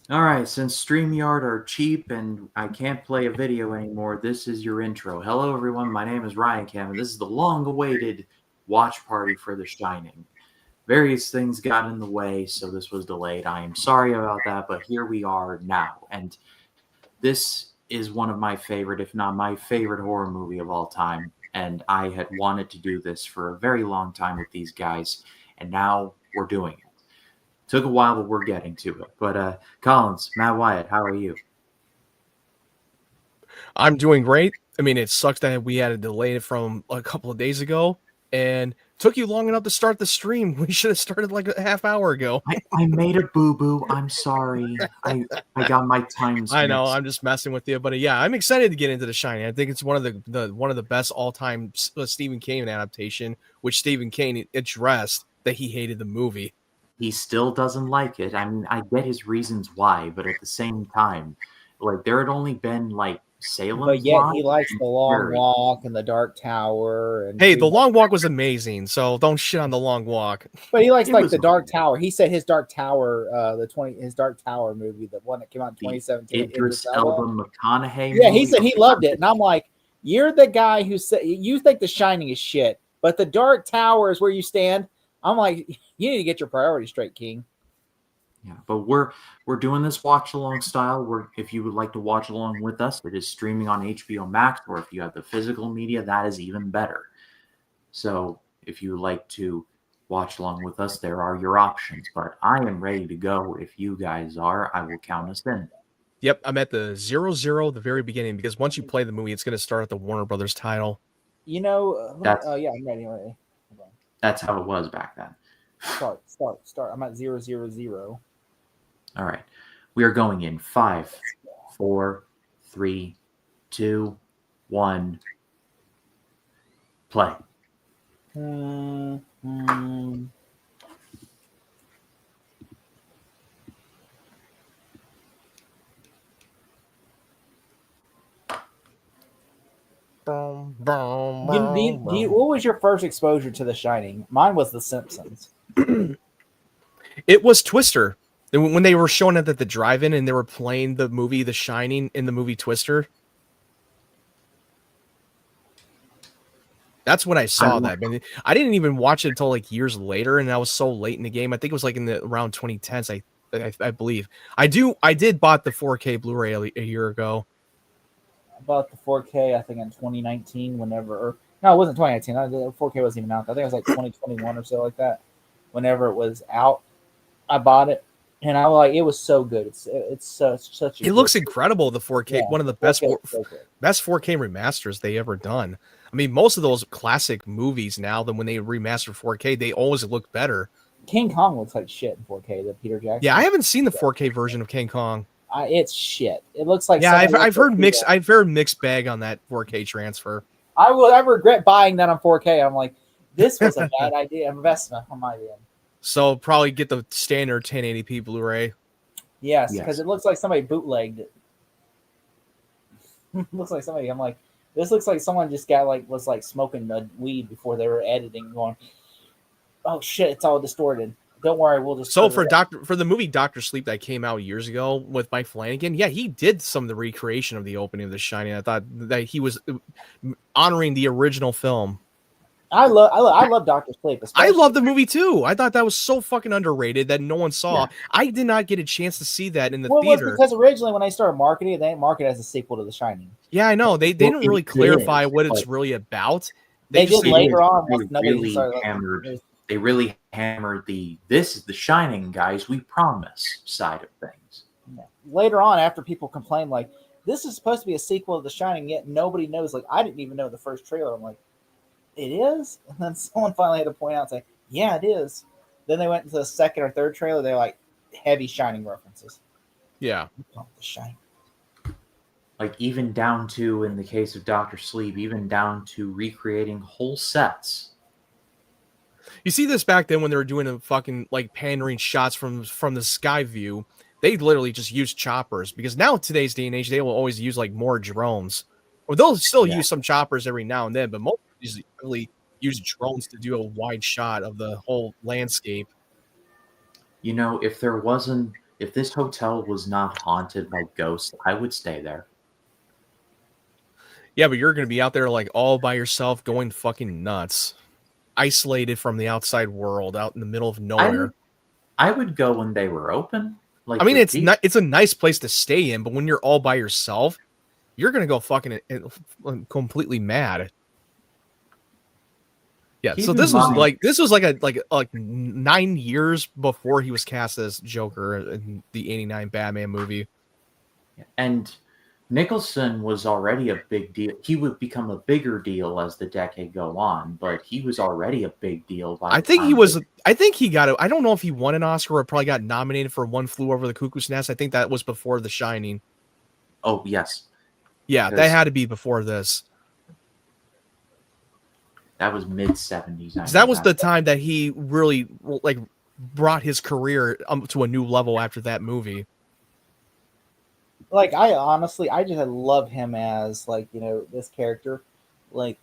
All right, since StreamYard are cheap and I can't play a video anymore, this is your intro. Hello, everyone. My name is Ryan Cam, and this is the long-awaited watch party for The Shining. Various things got in the way, so this was delayed. I am sorry about that, but here we are now. And this is one of my favorite, if not my favorite, horror movie of all time. And I had wanted to do this for a very long time with these guys, and now we're doing it. Took a while, but we're getting to it. But Collins, Matt Wyatt, how are you? I'm doing great. I mean, it sucks that we had to delay it from a couple of days ago and took you long enough to start the stream. We should have started like a half hour ago. I made a boo-boo. I'm sorry. I got my times I know, mixed. I'm just messing with you, but yeah, I'm excited to get into The Shining. I think it's one of the best all-time Stephen King adaptation, which Stephen King addressed that he hated the movie. He still doesn't like it. I mean, I get his reasons why, but at the same time, like there had only been like But Salem's yet Lot he likes and the long Fury. walk and the dark tower and Hey, the long walk was amazing, so don't shit on the long walk. but he likes It like was the dark okay. tower. He said his dark tower, his dark tower movie, the one that came out in The 2017, Idris Idris Elba. Elba McConaughey Yeah, he movie. said he loved it, and I'm like, you're the guy who said you think The Shining is shit, but the dark tower is where you stand. I'm like, you need to get your priorities straight, King. Yeah, but we're doing this watch along style. If you would like to watch along with us, it is streaming on HBO Max, or if you have the physical media, that is even better. So if you would like to watch along with us, there are your options. But I am ready to go. If you guys are, I will count us in. Yep, I'm at the 00, the very beginning, because once you play the movie, it's going to start at the Warner Brothers title. You know, That's yeah, I'm ready. Hold on. that's how it was back then. Start. I'm at 000. All right, we are going in 5, 4, 3, 2, 1. Play. What was your first exposure to The Shining? Mine was The Simpsons. It was Twister. When they were showing it at the drive-in and they were playing the movie The Shining in the movie Twister. That's when I saw that. I didn't even watch it until like years later, and I was so late in the game. I think it was like in the around 2010s, I believe. I did bought the 4K Blu-ray a year ago. I bought the 4K, I think in 2019, no, it wasn't 2019. The 4K wasn't even out. I think it was like 2021 or so like that. Whenever it was out, I bought it, and I was like, it was so good. It's such. It looks incredible. The 4K, one of the best 4K remasters they ever done. I mean, most of those classic movies now, then when they remaster 4K, they always look better. King Kong looks like shit in 4K. The Peter Jackson. Yeah, I haven't seen the 4K version of King Kong. It's shit. It looks like I've heard mixed. I've heard mixed bag on that 4K transfer. I regret buying that on 4K. I'm like, this was a bad idea, investment on my end. So probably get the standard 1080p Blu-ray. Yes, because it looks like somebody bootlegged it. Looks like somebody. I'm like, this looks like someone just was smoking weed before they were editing, going, "Oh shit, it's all distorted." Don't worry, we'll just. So for the movie Doctor Sleep that came out years ago with Mike Flanagan, yeah, he did some of the recreation of the opening of The Shining. I thought that he was honoring the original film. I love Doctor Sleep. I love the movie too. I thought that was so fucking underrated that no one saw. Yeah. I did not get a chance to see that in the theater. Because originally when they started marketing it, they didn't market it as a sequel to The Shining. Yeah, I know. They didn't really clarify what it's really about. They did later on. They really hammered this is The Shining, guys, we promise side of things. Yeah. Later on, after people complained, like, this is supposed to be a sequel to The Shining, yet nobody knows. Like, I didn't even know the first trailer. I'm like, it is? And then someone finally had to point out and say, yeah, it is. Then they went into the second or third trailer. They're like, heavy Shining references. Yeah. The Shining. Like, even down to, in the case of Dr. Sleep, even down to recreating whole sets. You see this back then when they were doing a fucking, like, pandering shots from the sky view. They literally just used choppers. Because now, today's day and age, they will always use, like, more drones. Or they'll still use some choppers every now and then, but most really use drones to do a wide shot of the whole landscape. You know, if there wasn't If this hotel was not haunted by ghosts, I would stay there. Yeah, but you're gonna be out there like all by yourself, going fucking nuts, isolated from the outside world, out in the middle of nowhere. I would go when they were open. Like I mean, with it's people. not. It's a nice place to stay in, but when you're all by yourself, you're gonna go fucking completely mad. Yeah. Keep So in this was mind- like 9 years before he was cast as Joker in the '89 Batman movie. And Nicholson was already a big deal. He would become a bigger deal as the decade go on, but he was already a big deal by I the think time he was. I think he got it. I don't know if he won an Oscar or probably got nominated for One Flew Over the Cuckoo's Nest. I think that was before The Shining. Oh, yes. Yeah, that Because had to be before this. that was mid-70s. 'Cause that was the time that he really like brought his career to a new level after that movie. Like I honestly, I just love him as like this character, like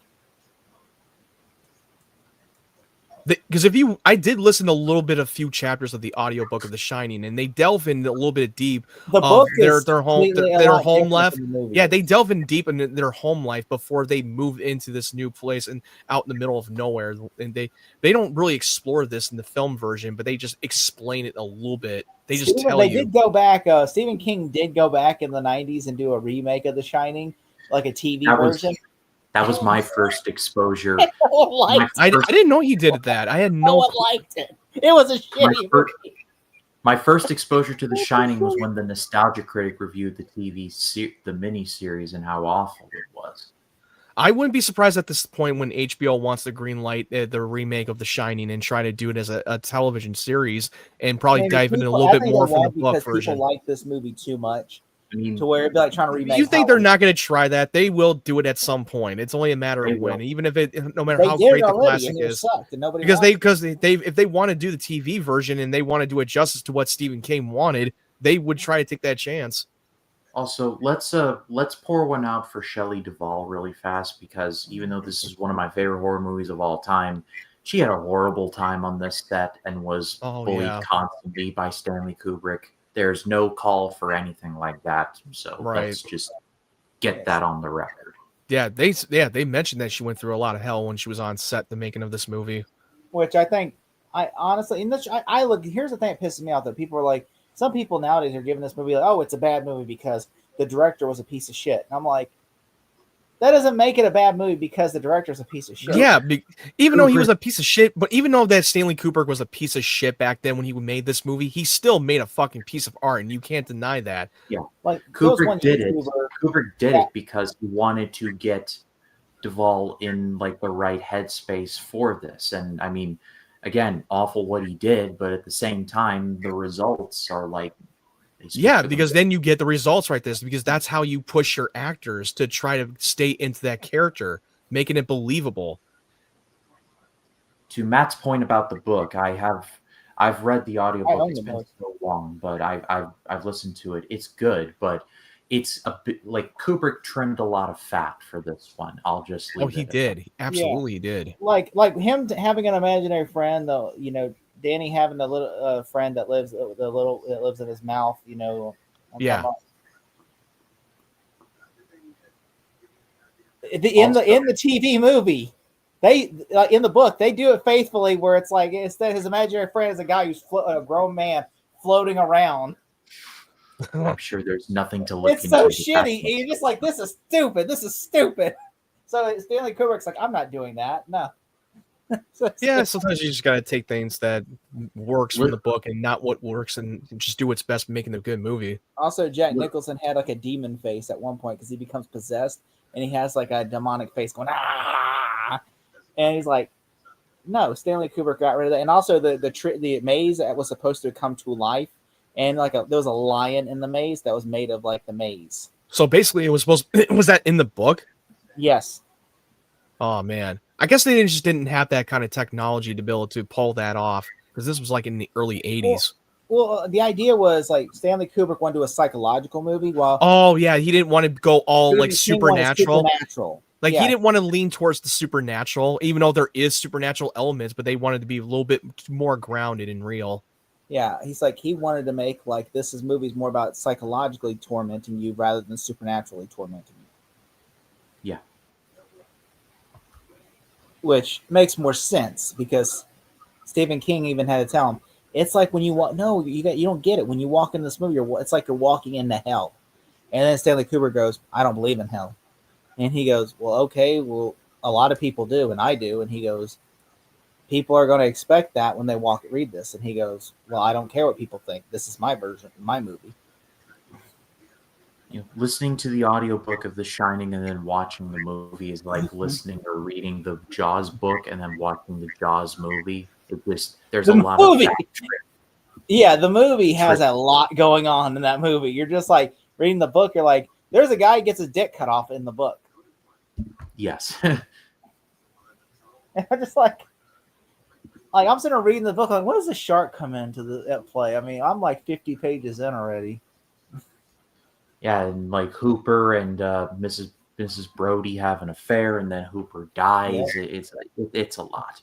Because I did listen to a little bit of few chapters of the audiobook of The Shining, and they delve in a little bit deep the of book their is home completely a their lot home different life. from the movie. Yeah, they delve in deep into their home life before they move into this new place and out in the middle of nowhere. And they don't really explore this in the film version, but they just explain it a little bit. They just tell they you. did go back. Stephen King did go back in the '90s and do a remake of The Shining, like a TV version. That was my first exposure. No one liked I it. didn't know he did that. I had No no one clue. liked it. It was a shitty movie. My first exposure to The Shining was when the Nostalgia Critic reviewed the the miniseries and how awful it was. I wouldn't be surprised at this point when HBO wants to greenlight the remake of The Shining and try to do it as a television series and probably Maybe dive in a people- little I bit think more they from the won't book because version. people like this movie too much I mean, to where it'd be like trying to remake. You think they're Halloween. not going to try that? They will do it at some point. It's only a matter They of when. will. Even if no matter They how did great it the already, classic and it is, sucked, and nobody because watched it. if they want to do the TV version and they want to do it justice to what Stephen King wanted, they would try to take that chance. Also, let's pour one out for Shelley Duvall really fast, because even though this is one of my favorite horror movies of all time, she had a horrible time on this set and was bullied constantly by Stanley Kubrick. There's no call for anything like that, so let's just get that on the record. Yeah, they mentioned that she went through a lot of hell when she was on set the making of this movie. Which I think, I honestly, in this, I look. Here's the thing that pisses me off: that people are like, some people nowadays are giving this movie like, oh, it's a bad movie because the director was a piece of shit. And I'm like, that doesn't make it a bad movie because the director's a piece of shit. Yeah, even though he was a piece of shit, but even though that Stanley Kubrick was a piece of shit back then when he made this movie, he still made a fucking piece of art, and you can't deny that. Yeah, like Kubrick did it. Kubrick did it because he wanted to get Duvall in like the right headspace for this, and I mean, again, awful what he did, but at the same time, the results are like. Yeah, because then you get the results right this, because that's how you push your actors to try to stay into that character, making it believable. To Matt's point about the book, I've read the audiobook. It's been so long, but I've listened to it. It's good, but it's a bit like Kubrick trimmed a lot of fat for this one. I'll just leave he did. Absolutely did. Like him having an imaginary friend, though, Danny having a little friend that lives in his mouth, Yeah. In the TV movie, they in the book they do it faithfully, where it's like instead his imaginary friend is a guy who's a grown man floating around. I'm sure there's nothing to look into. It's so shitty. And you're just like, this is stupid. This is stupid. So Stanley Kubrick's like, I'm not doing that. No. Yeah, sometimes you just got to take things that works from the book and not what works, and just do what's best making a good movie. Also, Jack Nicholson had like a demon face at one point because he becomes possessed, and he has like a demonic face going, ah, and he's like, no, Stanley Kubrick got rid of that. And also the maze that was supposed to come to life, and like there was a lion in the maze that was made of like the maze. So basically, was that in the book? Yes. Oh man, I guess they just didn't have that kind of technology to be able to pull that off, because this was like in the early 80s. Well, the idea was like Stanley Kubrick wanted to do a psychological movie. Oh yeah, he didn't want to go all like supernatural. Like yeah. He didn't want to lean towards the supernatural, even though there is supernatural elements, but they wanted to be a little bit more grounded and real. Yeah, he's like he wanted to make like this is movies more about psychologically tormenting you rather than supernaturally tormenting you, Yeah. which makes more sense because Stephen King even had to tell him it's like when you walk. No, you don't get it when you walk into this movie. It's like you're walking into hell. And then Stanley Kubrick goes, "I don't believe in hell," and he goes, "Well, okay, well, a lot of people do, and I do," and he goes, people are going to expect that when they read this. And he goes, well, I don't care what people think. This is my version, my movie. Listening to the audiobook of The Shining and then watching the movie is like listening or reading the Jaws book and then watching the Jaws movie. There's a lot of that. Yeah, the movie has a lot going on in that movie. You're just like reading the book. You're like, there's a guy who gets his dick cut off in the book. Yes. And I'm just like I'm sitting there reading the book. Like, when does the shark come into the play? I mean, I'm like 50 pages in already. Yeah, and like Hooper and Mrs. Brody have an affair, and then Hooper dies. Yeah. It's a lot.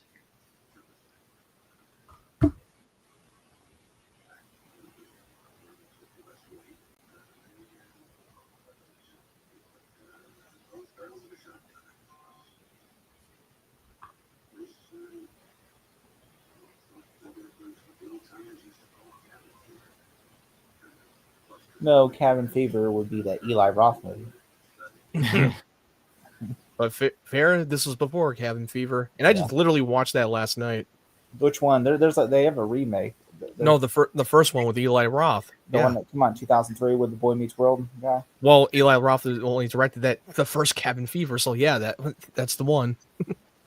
No, Cabin Fever would be that Eli Roth movie. But fair, this was before Cabin Fever, and I just literally watched that last night. Which one? There's they have a remake. No, the first one with Eli Roth. The one that came out in 2003 with the Boy Meets World guy. Well, Eli Roth only directed the first Cabin Fever, so yeah, that's the one.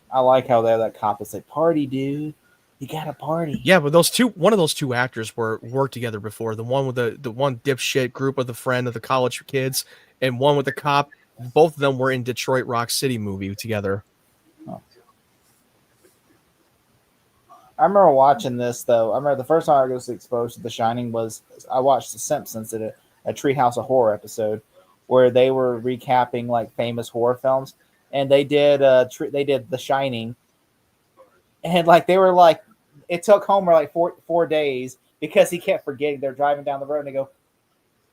I like how that cop is like, "Party, dude, you got to party." Yeah, but one of those two actors worked together before. The one with the one dipshit group of the friend of the college kids, and one with the cop. Both of them were in Detroit Rock City movie together. Oh. I remember watching this though. I remember the first time I was exposed to The Shining was I watched The Simpsons at a Treehouse of Horror episode where they were recapping like famous horror films, and they did The Shining, and like they were like, it took Homer like four days because he kept forgetting. They're driving down the road and they go,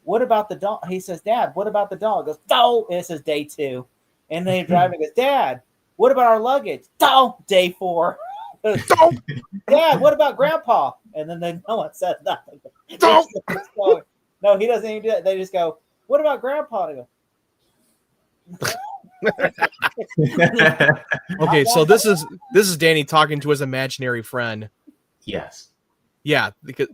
"What about the dog?" He says, "Dad, what about the dog?" He goes, "No." And this is day 2, and they're driving. Goes, "Dad, what about our luggage?" "No." Day 4. "Dad, what about Grandpa?" And then no one said nothing. No, he doesn't even do that. They just go, "What about Grandpa?" And go. Okay, so this is Danny talking to his imaginary friend. Yes. Yeah, because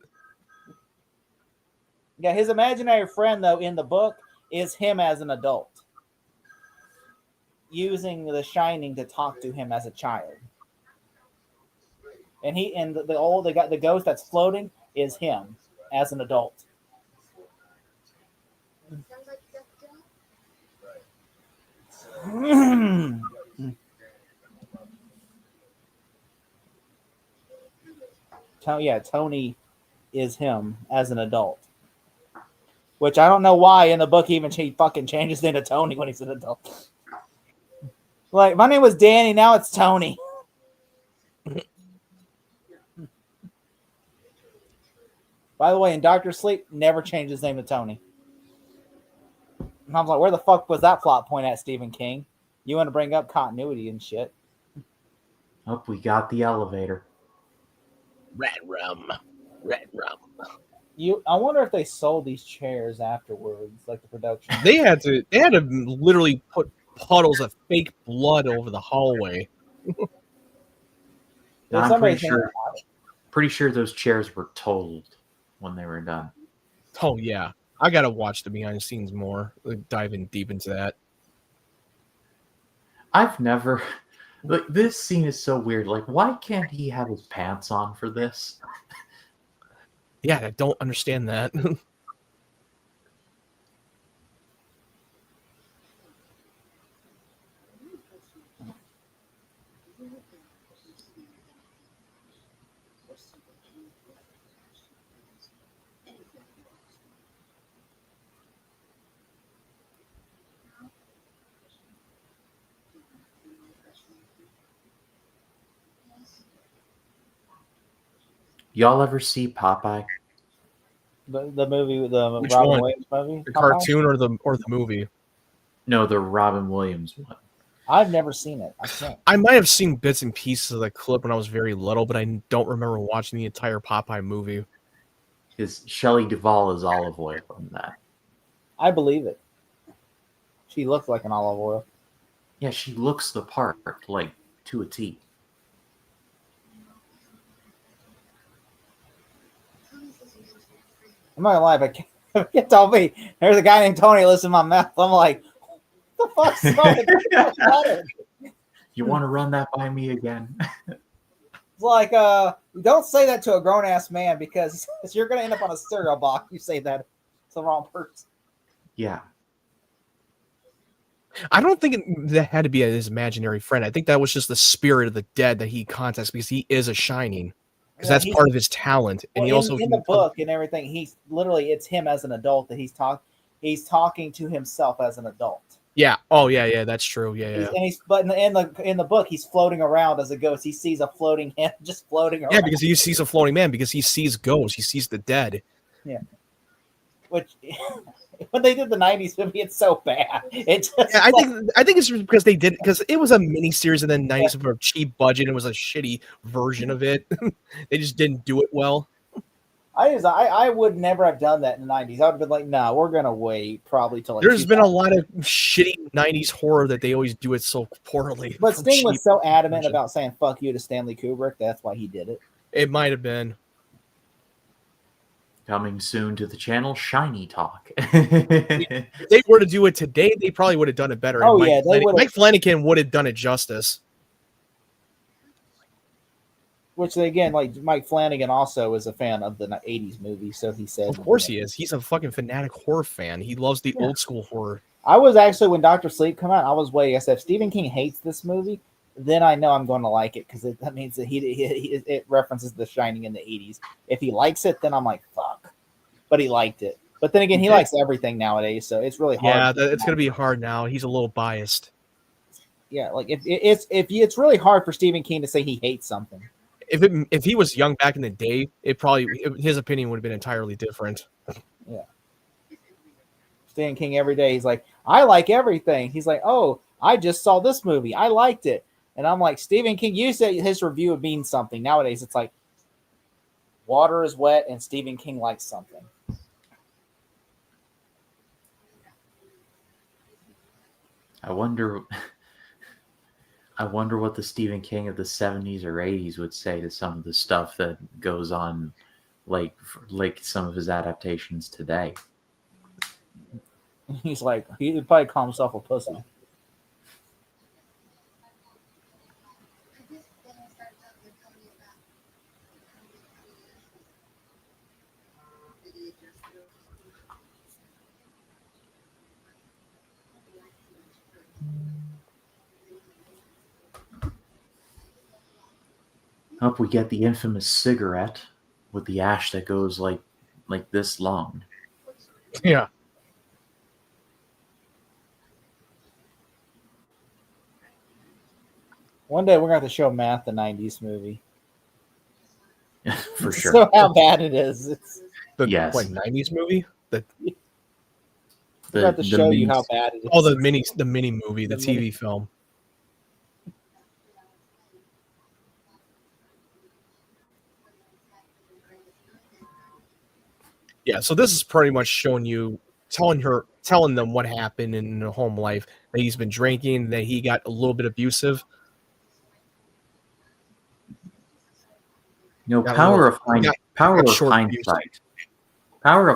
his imaginary friend though in the book is him as an adult, using The Shining to talk to him as a child. And the ghost that's floating is him as an adult. Tony is him as an adult. Which I don't know why in the book he fucking changes into Tony when he's an adult. Like, my name was Danny, now it's Tony. By the way, in Doctor Sleep, never changed his name to Tony. And I was like, where the fuck was that plot point at, Stephen King? You want to bring up continuity and shit. Oh, we got the elevator. Red rum. I wonder if they sold these chairs afterwards, like the production. They had to literally put puddles of fake blood over the hallway. I'm pretty sure those chairs were totaled when they were done. Oh yeah, I gotta watch the behind the scenes more, like diving deep into that. I've never this scene is so weird. Like, why can't he have his pants on for this? Yeah, I don't understand that. Y'all ever see Popeye? The movie, the Which Robin one? Williams movie, The Popeye? cartoon or the movie? No, the Robin Williams one. I've never seen it. I can't. I might have seen bits and pieces of the clip when I was very little, but I don't remember watching the entire Popeye movie. Because Shelley Duvall is olive oil in that. I believe it. She looks like an olive oil. Yeah, she looks the part, like, to a T. I'm not gonna lie, but it told me there's a guy named Tony lives in my mouth. I'm like, what the fuck's going on? You want to run that by me again? It's like, don't say that to a grown ass man because you're gonna end up on a cereal box. You say that to the wrong person. Yeah. I don't think that had to be his imaginary friend. I think that was just the spirit of the dead that he contacts because he is a shining. Because that's part of his talent. And he also in the book and everything, he's literally it's him as an adult that he's talking to himself as an adult. Yeah. Oh yeah, that's true. Yeah. But in the book, he's floating around as a ghost. He sees a floating hand just floating around. Yeah, because he sees a floating man, because he sees ghosts, he sees the dead. Yeah. Which when they did the 90s movie, it's so bad. It's just I think it's because they did because it was a mini series in the 90s for a cheap budget. It was a shitty version of it. They just didn't do it well. I would never have done that in the 90s. I would have been like, no, we're gonna wait probably till like There's been a lot of shitty 90s horror that they always do it so poorly. But Sting was so adamant about saying fuck you to Stanley Kubrick, that's why he did it. It might have been. Coming soon to the channel, Shiny Talk. If they were to do it today, they probably would have done it better. Oh, Mike Flanagan would have done it justice. Which again, like Mike Flanagan also is a fan of the 80s movies, so he said. Of course he is. He's a fucking fanatic horror fan. He loves the old school horror. I was actually, when Dr. Sleep came out, I was waiting. I said, if Stephen King hates this movie, then I know I'm going to like it because that means that it references The Shining in the 80s. If he likes it, then I'm like, fuck. But he liked it. But then again, he likes everything nowadays, so it's really hard. Yeah, it's going to be hard now. He's a little biased. Yeah, like it's really hard for Stephen King to say he hates something. If he was young back in the day, his opinion would have been entirely different. Yeah. Stephen King every day, he's like, I like everything. He's like, oh, I just saw this movie. I liked it. And I'm like, Stephen King, you said his review would mean something. Nowadays, it's like water is wet and Stephen King likes something. I wonder what the Stephen King of the 70s or 80s would say to some of the stuff that goes on, like some of his adaptations today. He's like, he'd probably call himself a pussy. Up we get the infamous cigarette with the ash that goes like this long. Yeah. One day we're going to have to show Matt the 90s movie. For sure. So how bad it is. It's, yes. 90s movie? We're going to have to show you how bad it is. Oh, the mini movie, the TV film. Yeah, so this is pretty much showing you, telling them what happened in the home life, that he's been drinking, that he got a little bit abusive. No, power of hindsight. Power of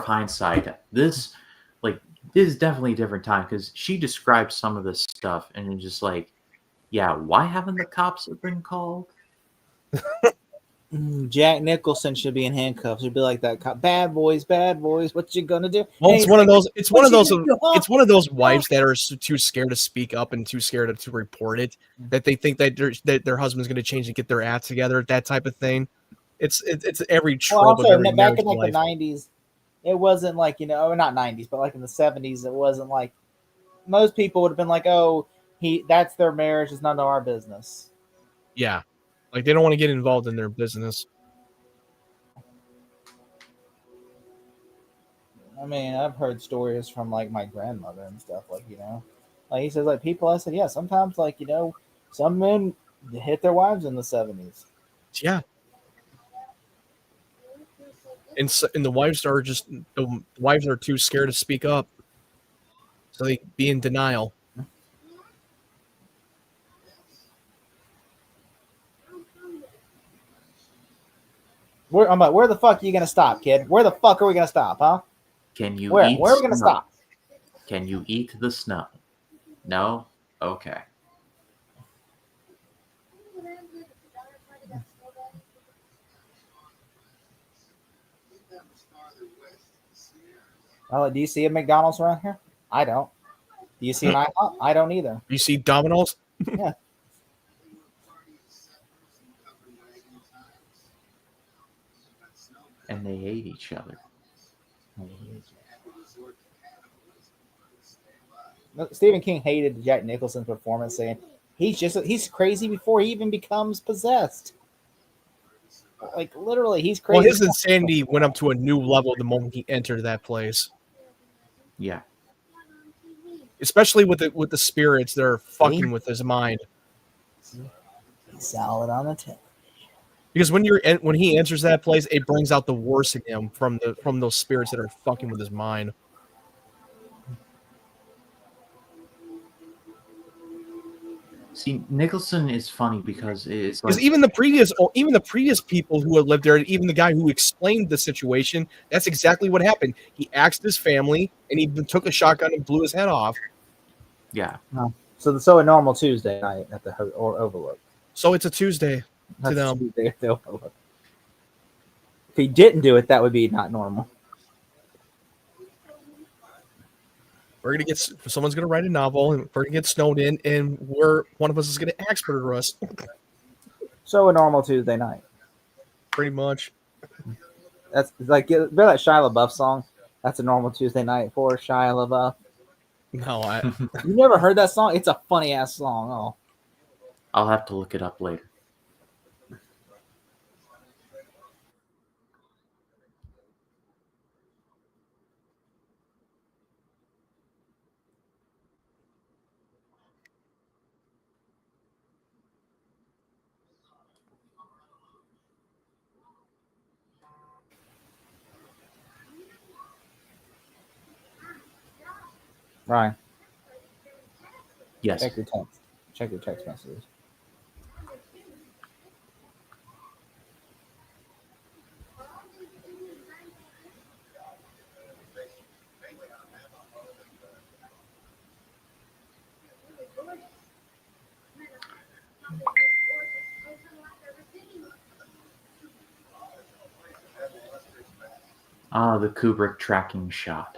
hindsight. This is definitely a different time because she described some of this stuff and it's just like, yeah, why haven't the cops been called? Jack Nicholson should be in handcuffs. He'd be like that cop. Bad boys, what you gonna do? Well, it's one of those. It's one of those wives that are too scared to speak up and too scared to report it. That they think that their husband's going to change and get their act together. That type of thing. It's every trope. Well, also, of every back in like life. the 90s, it wasn't like, not 90s, but like in the 70s, it wasn't like most people would have been like, oh, that's their marriage. It's none of our business. Yeah. Like, they don't want to get involved in their business. I mean, I've heard stories from like my grandmother and stuff. Like like he says, like people. I said, yeah. Sometimes, like some men hit their wives in the 70s. Yeah. And the wives are too scared to speak up, so they be in denial. I'm like, where the fuck are you gonna stop, kid? Where the fuck are we gonna stop, huh? Can you Where? eat Where are we gonna snow? stop? Can you eat the snow? No? Okay. Oh, do you see a McDonald's around here? I don't. Do you see an IHOP? I don't either. You see Domino's? Yeah. And they hate each other. Stephen King hated Jack Nicholson's performance, saying he's crazy before he even becomes possessed. Like literally, he's crazy. Well, his insanity went up to a new level the moment he entered that place. Yeah. Especially with the spirits that are fucking with his mind. Salad on the tip. Because when he enters that place, it brings out the worst in him from those spirits that are fucking with his mind. See, Nicholson is funny because it's like Because even the previous people who had lived there, even the guy who explained the situation, that's exactly what happened. He axed his family and he took a shotgun and blew his head off. yeah. So a normal Tuesday night at the Overlook. So it's a Tuesday to them. Tuesday at the Overlook. If he didn't do it, that would be not normal. Someone's gonna write a novel and we're gonna get snowed in, and one of us is gonna axe murder us. So a normal Tuesday night. Pretty much. That's like remember that Shia LaBeouf song? That's a normal Tuesday night for Shia LaBeouf. No, You never heard that song? It's a funny ass song. Oh, I'll have to look it up later. Ryan. Yes. Check your text. Check your text messages. Ah, the Kubrick tracking shot.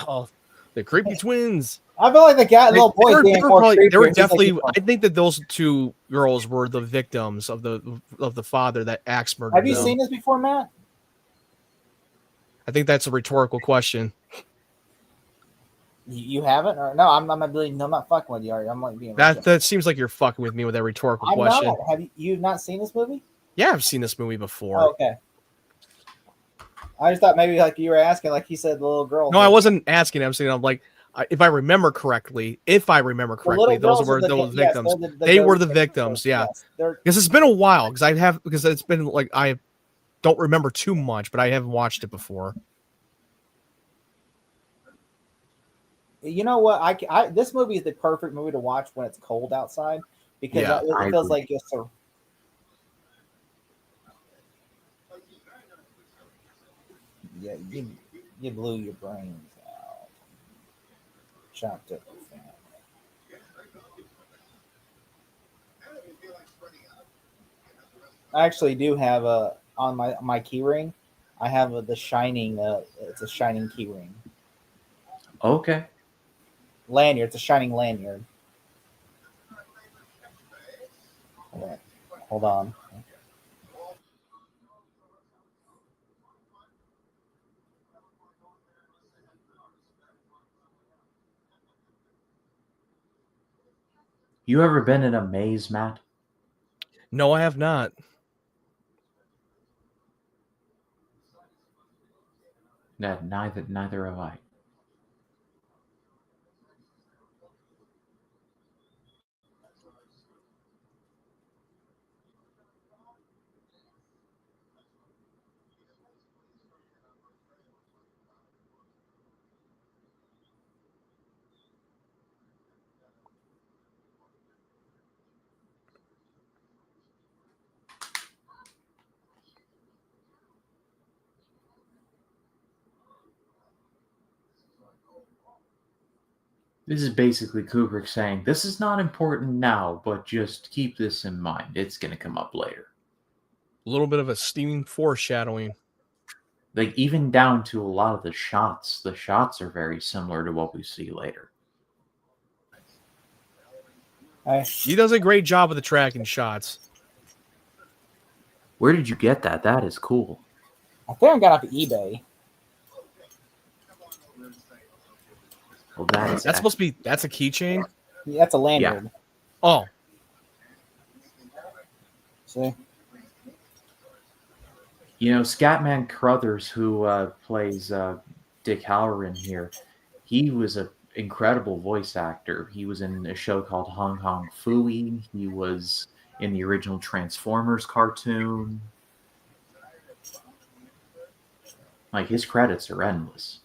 oh, the creepy twins. I feel like the little boy They were definitely. I think that those two girls were the victims of the father that axe murdered Have you them. seen this before, Matt? I think that's a rhetorical question. You haven't, or no? I'm not fucking with you. Are you? I'm like being that seems like you're fucking with me with that rhetorical question. Not. Have you not seen this movie? Yeah, I've seen this movie before. Oh, okay. I just thought maybe like you were asking, like he said, the little girl. No, I wasn't asking. I'm saying I'm like, if I remember correctly, those were those victims. Yes, they were the victims. Yeah, yes, because it's been a while. Because it's been like I don't remember too much, but I have watched it before. You know what? This movie is the perfect movie to watch when it's cold outside because it feels like just a. Yeah, you blew your brains out. Shop tip. I actually do have a on my key ring. I have the shining. It's a shining key ring Okay. lanyard. It's a shining lanyard. Hold on. You ever been in a maze, Matt? No, I have not. Neither have I. This is basically Kubrick saying, this is not important now, but just keep this in mind. It's going to come up later. A little bit of a steaming foreshadowing. Like, even down to a lot of the shots. The shots are very similar to what we see later. He does a great job with the tracking shots. Where did you get that? That is cool. I think I got off of eBay. Well, that's supposed to be. That's a keychain. Yeah, that's a lanyard. Yeah. Oh. See. You know, Scatman Crothers, who plays Dick Halloran here, he was an incredible voice actor. He was in a show called Hong Kong Phooey. He was in the original Transformers cartoon. Like, his credits are endless.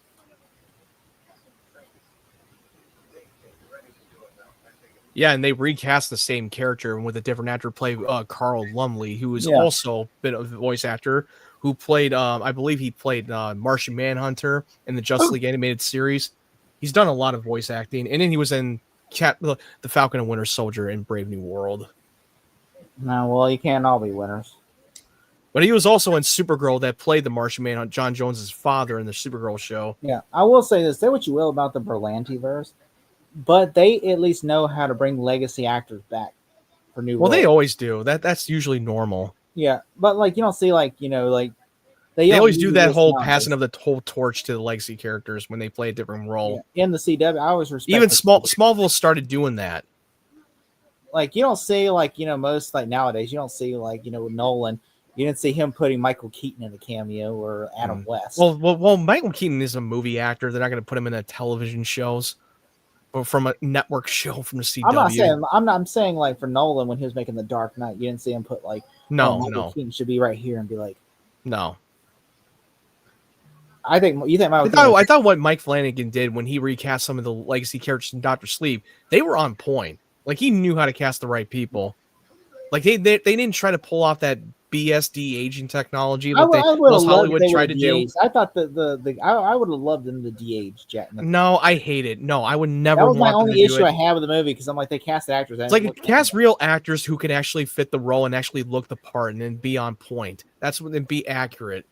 Yeah, and they recast the same character with a different actor play Carl Lumley, who is also a bit of a voice actor, who played, I believe he played Martian Manhunter in the Justice League animated series. He's done a lot of voice acting, and then he was in the Falcon and Winter Soldier in Brave New World. No, well, you can't all be winners. But he was also in Supergirl that played the Martian Manhunter, John Jones's father in the Supergirl show. Yeah, I will say this. Say what you will about the Berlanti-verse, but they at least know how to bring legacy actors back for new roles. They always do. That's usually normal. Yeah, but like you don't see like they always do that whole passing of the whole torch to the legacy characters when they play a different role. Yeah. In the CW, I always respect. Even Smallville started doing that. Like you don't see like most like nowadays you don't see like Nolan. You didn't see him putting Michael Keaton in a cameo or Adam West. Well, Michael Keaton is a movie actor. They're not going to put him in a television shows. Or from a network show from the CW. I'm saying like for Nolan when he was making The Dark Knight, you didn't see him put like Michael Keaton should be right here and be like no. I think I thought what Mike Flanagan did when he recast some of the legacy characters in Doctor Sleep, they were on point. Like he knew how to cast the right people. Like they didn't try to pull off that BS de-aging technology that most Hollywood tried to do. I thought I would have loved them to de-age Jack. No, I hate it. No, I would never. That was my only issue I have with the movie because I'm like they cast actors. It's like cast real actors who can actually fit the role and actually look the part and then be on point. That's when be accurate.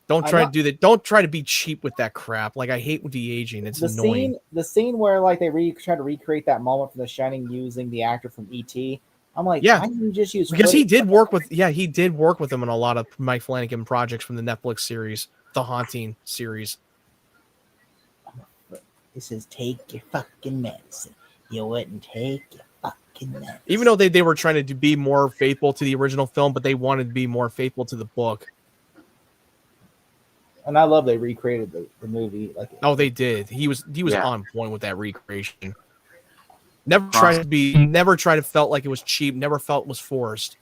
Don't try to do that. Don't try to be cheap with that crap. Like I hate de-aging. It's annoying. The scene where like they try to recreate that moment from The Shining using the actor from E.T. I'm like, yeah, why didn't you just use because he did work with them in a lot of Mike Flanagan projects from the Netflix series, The Haunting series. It says, take your fucking medicine. You wouldn't take your fucking medicine. Even though they were trying to be more faithful to the original film, but they wanted to be more faithful to the book. And I love they recreated the movie. They did. He was on point with that recreation. Never tried to felt like it was cheap. Never felt it was forced.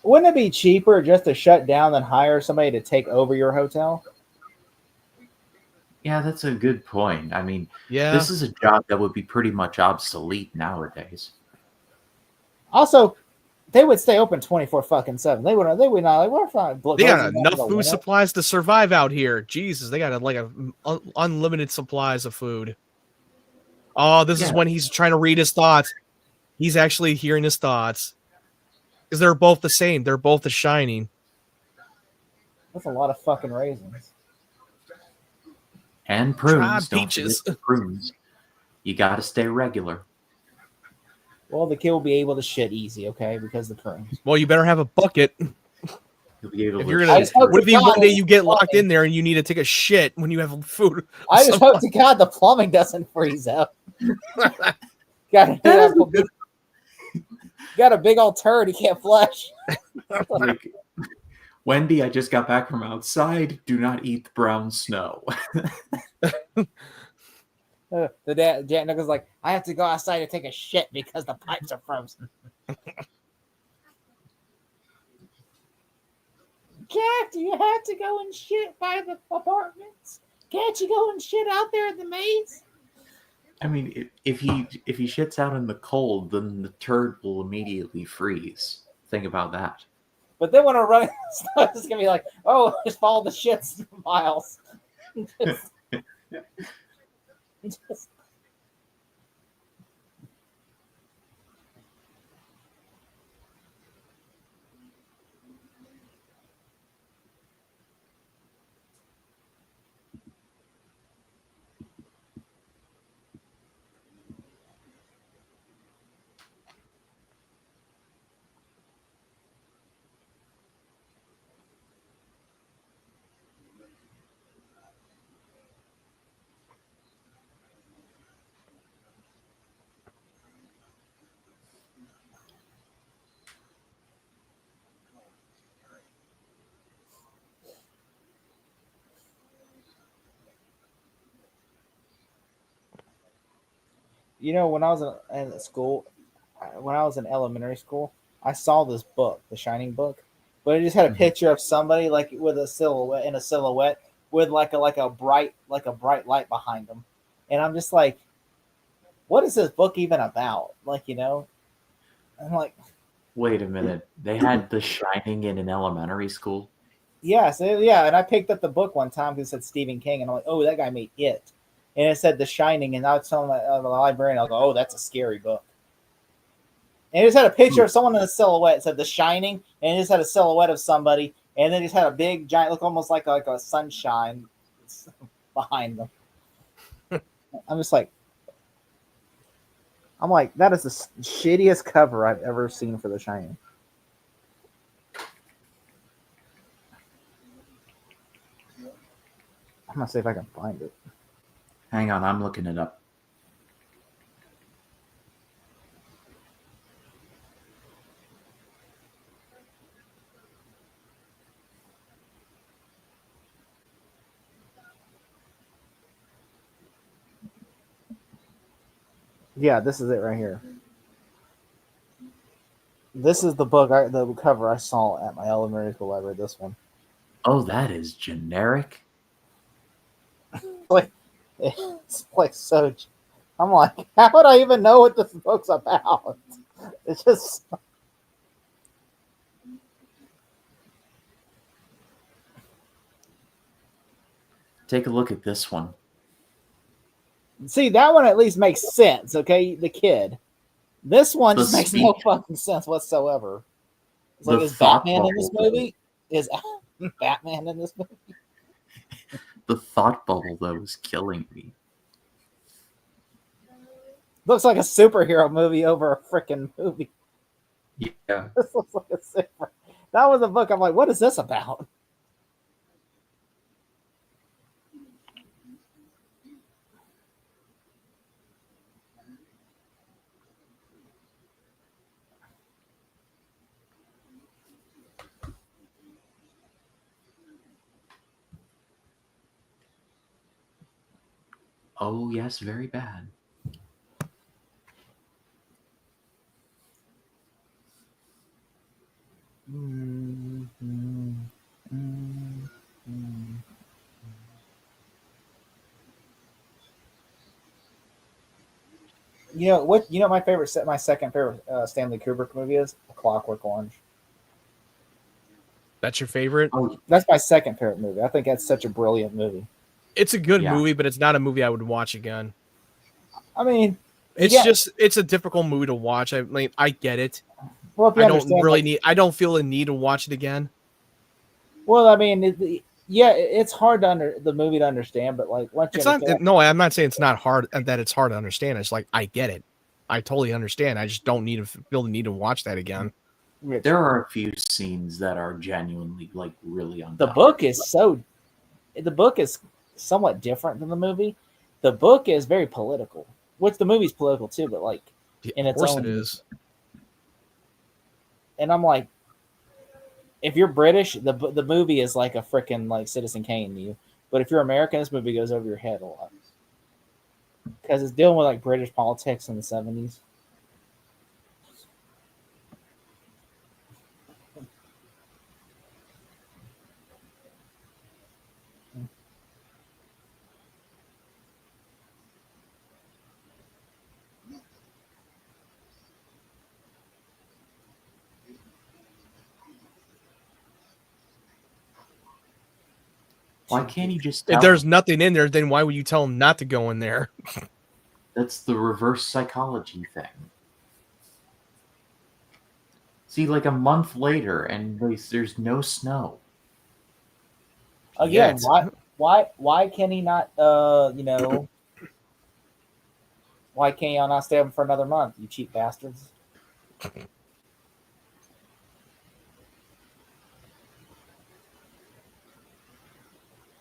Wouldn't it be cheaper just to shut down than hire somebody to take over your hotel? Yeah, that's a good point. I mean, this is a job that would be pretty much obsolete nowadays. Also, They would stay open 24/7. They would not like we're fine. They got enough food supplies to survive out here. Jesus, they got unlimited supplies of food. Oh, this is when he's trying to read his thoughts. He's actually hearing his thoughts. Because they're both the same. They're both the Shining. That's a lot of fucking raisins. And prunes. Peaches. Prunes. You got to stay regular. Well, the kid will be able to shit easy, okay, because the prunes. Well, you better have a bucket. You'll be able if to. You're gonna, what if one day you get locked in there and you need to take a shit when you have food? I just hope to God the plumbing doesn't freeze up. got a big old turd he can't flush. Like, Wendy, I just got back from outside. Do not eat the brown snow. The dad Nichols like, I have to go outside to take a shit because the pipes are frozen. Jack, do you have to go and shit by the apartments? Can't you go and shit out there in the maze? I mean, if he shits out in the cold, then the turd will immediately freeze. Think about that. But then when I run, it's gonna be like, oh, just follow the shits miles. just. You know, when I was in school, when I was in elementary school, I saw this book, The Shining book, but it just had a picture of somebody like with a silhouette with like a bright light behind them, and I'm just like, what is this book even about? Like, you know, I'm like, wait a minute, they had The Shining in an elementary school? Yes, yeah, and I picked up the book one time because it said Stephen King, and I'm like, oh, that guy made It. And it said The Shining, and I was telling the librarian, I'll go, oh, that's a scary book. And it just had a picture of someone in a silhouette. It said The Shining, and it just had a silhouette of somebody, and then it just had a big, giant, look almost like a sunshine behind them. I'm like, that is the shittiest cover I've ever seen for The Shining. I'm going to see if I can find it. Hang on, I'm looking it up. Yeah, this is it right here. This is the book, the cover I saw at my elementary school library. This one. Oh, that is generic. Like, it's like so. I'm like, how would I even know what this book's about? It's just. Take a look at this one. See, that one at least makes sense, okay? The kid. This one just makes no fucking sense whatsoever. It's like, is Batman in this movie? Is Batman in this movie? The thought bubble, though, is killing me. Looks like a superhero movie over a freaking movie. Yeah. This looks like a super. That was a book. I'm like, what is this about? Oh, yes, very bad. You know what? You know my second favorite Stanley Kubrick movie is A Clockwork Orange. That's your favorite? Oh, That's my second favorite movie. I think that's such a brilliant movie. It's a good Yeah. movie, but it's not a movie I would watch again. I mean, It's a difficult movie to watch. I mean, I get it. well, if you I don't understand, really like, need. I don't feel the need to watch it again. well, I mean, it's hard to the movie to understand, but like once you It's not. understand, No, I'm not saying it's not hard. That it's hard to understand. It's like I get it. I totally understand. I just don't need to feel the need to watch that again. Rich, there are a few scenes that are genuinely like really the book is somewhat different than the movie. The book is very political, which the movie's political too, but like in Of its course own. it is. And I'm like, if you're British, the movie is like a freaking like Citizen Kane to you. But if you're American, this movie goes over your head a lot because it's dealing with like British politics in the 70s. Why can't you just If tell there's him? nothing in there, then why would you tell him not to go in there? That's the reverse psychology thing. See, like a month later, and there's no snow. Again, Yes. why can he not? Why can't y'all not stay open for another month? You cheap bastards.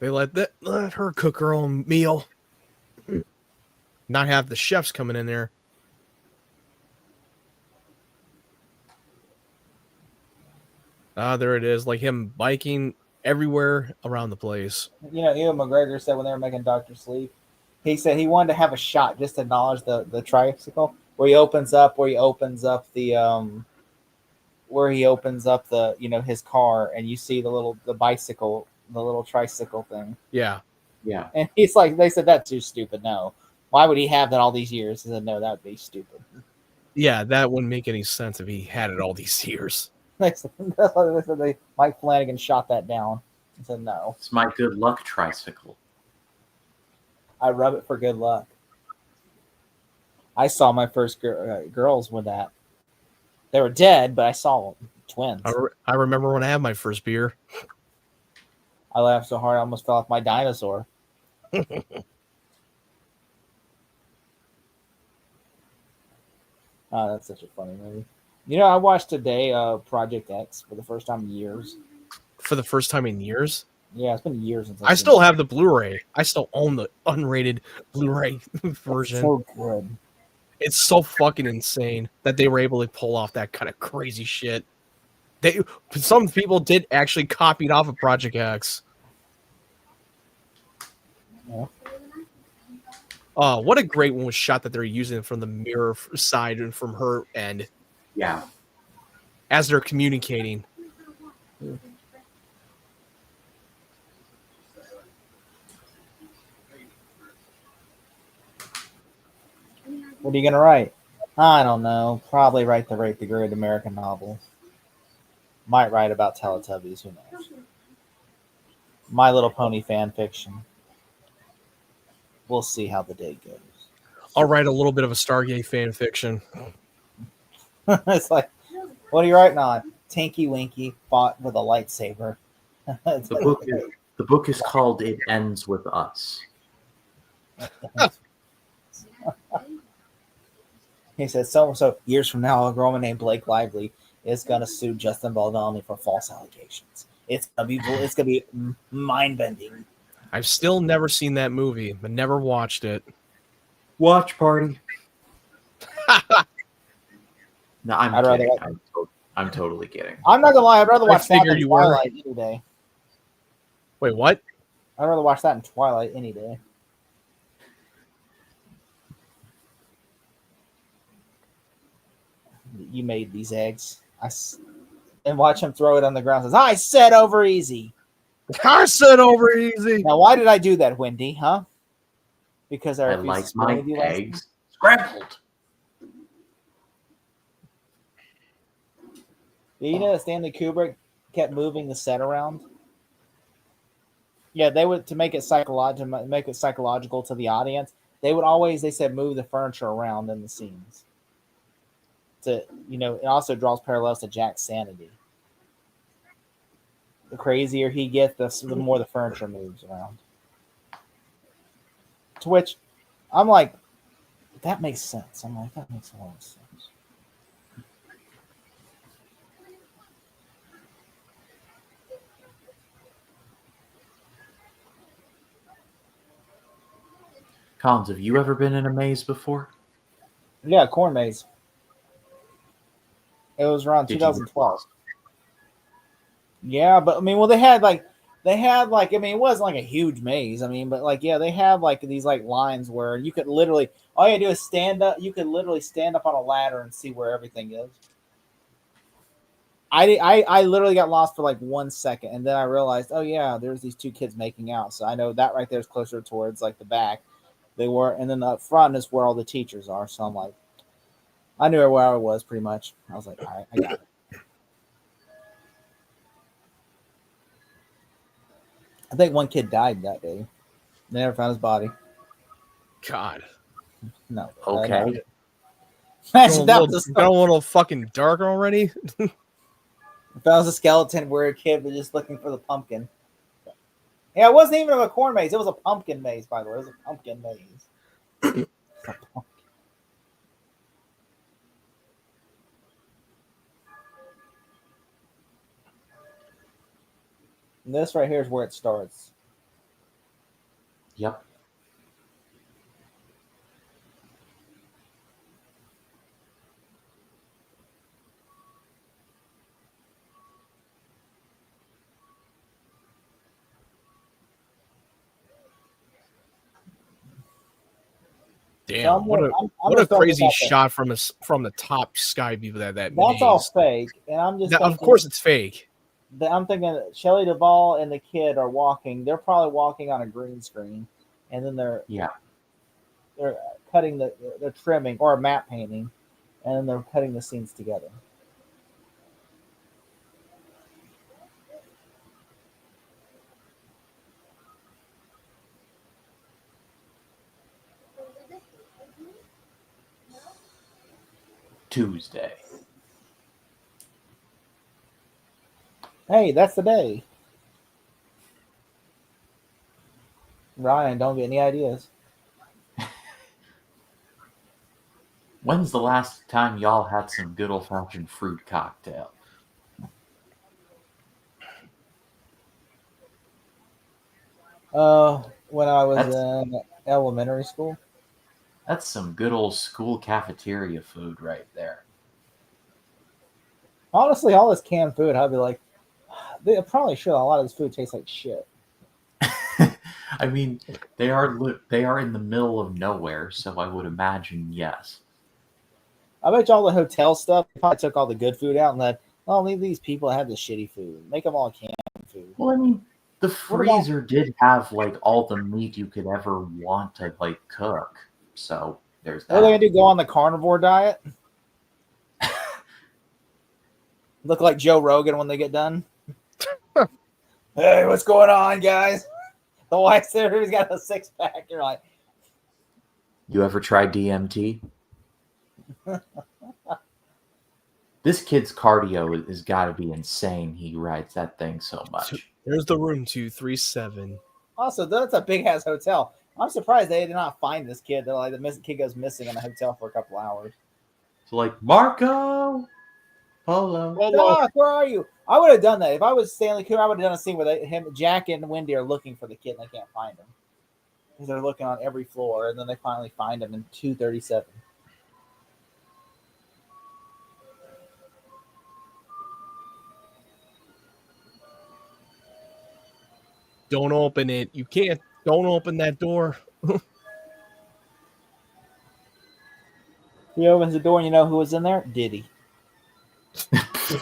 They let her cook her own meal. Not have the chefs coming in there. There it is, like him biking everywhere around the place. You know, Ewan McGregor said when they were making Doctor Sleep, he said he wanted to have a shot just to acknowledge the tricycle where he opens up the his car and you see the little tricycle thing. Yeah. Yeah. And he's like, they said that's too stupid. No, why would he have that all these years? He said, no, that would be stupid. Yeah, that wouldn't make any sense if he had it all these years. They said Mike Flanagan shot that down. He said, no, It's my good luck tricycle. I rub it for good luck. I saw my first girls with that. They were dead, but I saw them. Twins. I remember when I had my first beer. I laughed so hard I almost fell off my dinosaur. Oh, that's such a funny movie. You know, I watched today Project X for the first time in years. For the first time in years? Yeah, it's been years since I still have the Blu-ray. I still own the unrated Blu-ray version. So good. It's so fucking insane that they were able to pull off that kind of crazy shit. Some people did actually copy it off of Project X. Yeah. What a great one was shot that they're using from the mirror side and from her end Yeah. as they're communicating. What are you gonna write? I don't know. Probably write the Great American Novel. Might write about Teletubbies. Who knows? My Little Pony fan fiction. We'll see how the day goes. I'll write a little bit of a Stargate fan fiction. It's like, what are you writing on? Tinky Winky fought with a lightsaber. The book is called It Ends With Us. He said, so years from now, a girl named Blake Lively is gonna sue Justin Baldoni for false allegations. It's gonna be mind bending. I've still never seen that movie, but never watched it. Watch party. No, I'm I'd rather kidding. I'm totally kidding. I'm not gonna lie. I'd rather I watch that figured than you were. Twilight any day. Wait, what? I'd rather watch that in Twilight any day. You made these eggs. And watch him throw it on the ground. Says, I said over easy. I said over easy. Now, why did I do that, Wendy? Huh? Because I I refused to like split my with you last eggs scrambled. You know that Stanley Kubrick kept moving the set around? Yeah, they would to make it psychological to the audience. They said move the furniture around in the scenes. It also draws parallels to Jack's sanity. The crazier he gets, the more the furniture moves around. To which I'm like, that makes sense. I'm like, that makes a lot of sense. Collins, have you ever been in a maze before? Yeah, corn maze. It was around Did you 2012. Yeah, but I mean, well, they had like, I mean, it wasn't like a huge maze. I mean, but like, yeah, they had like these like lines where you could literally, all you had to do is stand up. You could literally stand up on a ladder and see where everything is. I literally got lost for like 1 second, and then I realized, oh yeah, there's these two kids making out. So I know that right there is closer towards like the back. They were, and then up front is where all the teachers are. So I'm like, I knew where I was pretty much. I was like, all right, I got it. I think one kid died that day. They never found his body. God. No. Okay. Imagine that got a little fucking dark already. If that was a skeleton where a kid was just looking for the pumpkin. Yeah, it wasn't even a corn maze. It was a pumpkin maze, by the way. It was a pumpkin maze. And this right here is where it starts. Yep. Damn, what a crazy shot from the top sky view that That's maze. all fake, and I'm just of course it's fake. I'm thinking Shelley Duvall and the kid are walking. They're probably walking on a green screen, and then they're cutting they're trimming or a map painting, and then they're cutting the scenes together. Tuesday. Hey, that's the day. Ryan, don't get any ideas. When's the last time y'all had some good old-fashioned fruit cocktail? When I was in elementary school. That's some good old school cafeteria food right there. Honestly, all this canned food, I'd be like, they probably should. A lot of this food tastes like shit. I mean, they are in the middle of nowhere, so I would imagine yes. I bet you all the hotel stuff probably took all the good food out and let, oh, leave these people have the shitty food. Make them all canned food. Well, I mean, the freezer did have like all the meat you could ever want to like cook. So there's that. What are they gonna do? Go on the carnivore diet? Look like Joe Rogan when they get done. Hey, what's going on, guys? The wife's there who's got a 6-pack. You're like, you ever tried DMT? This kid's cardio has got to be insane. He rides that thing so much. There's the room 237. Also, that's a big ass hotel. I'm surprised they did not find this kid. They're like, the kid goes missing in the hotel for a couple hours. So like, Marco, Polo. Doc, where are you? I would have done that if I was Stanley Kubrick. I would have done a scene where Jack and Wendy are looking for the kid and they can't find him because they're looking on every floor, and then they finally find him in 237. Don't open it. You can't. Don't open that door. He opens the door, and you know who was in there? Diddy.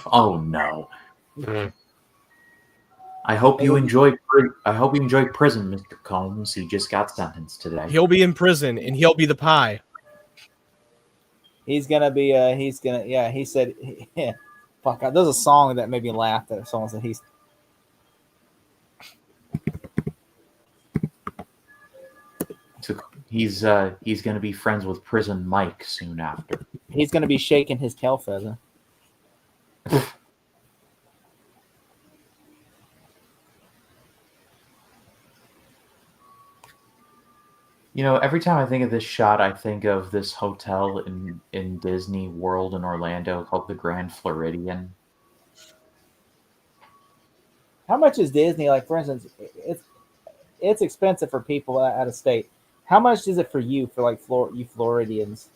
Oh no! I hope you enjoy prison, Mr. Combs. He just got sentenced today. He'll be in prison, and he'll be the pie. He's gonna be. He said, Fuck, there's a song that made me laugh that someone said he's going to be friends with Prison Mike soon after. he's going to be shaking his tail feather. You know, every time I think of this shot, I think of this hotel in Disney World in Orlando called the Grand Floridian. How much is Disney? Like, for instance, it's expensive for people out of state. How much is it for you, for like you Floridians?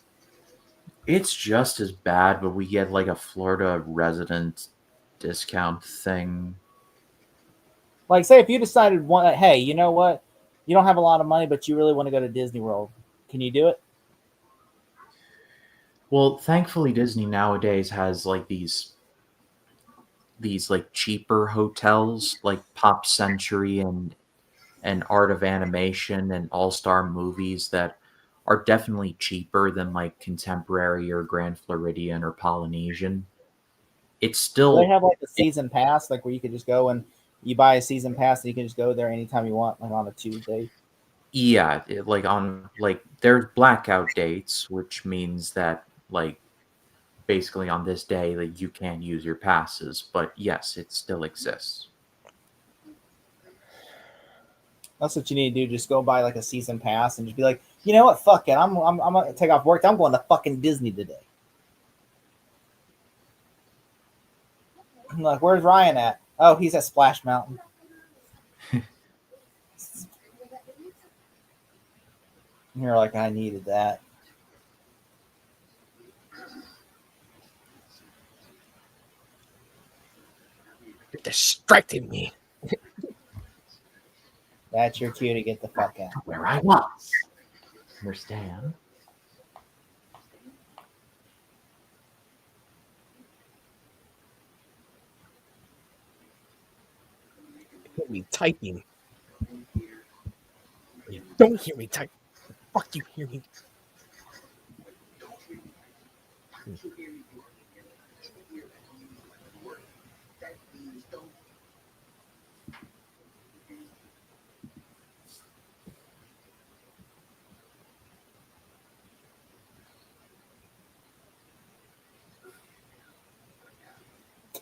It's just as bad, but we get like a Florida resident discount thing. Like, say if you decided hey, you know what? You don't have a lot of money, but you really want to go to Disney World. Can you do it? Well, thankfully Disney nowadays has like these like cheaper hotels like Pop Century and Art of Animation and All-Star Movies that are definitely cheaper than like Contemporary or Grand Floridian or Polynesian. It's still They have like a season pass, like where you could just go and you buy a season pass and you can just go there anytime you want, like on a Tuesday. Yeah, like on like there's blackout dates, which means that like basically on this day like you can't use your passes, but yes, it still exists. That's what you need to do. Just go buy like a season pass and just be like, you know what? Fuck it. I'm gonna take off work. I'm going to fucking Disney today. I'm like, where's Ryan at? Oh, he's at Splash Mountain. You're like, I needed that. You're distracting me. That's your cue to get the fuck out. Where I was. Understand? Hear me typing. You don't hear me type. Fuck you hear me.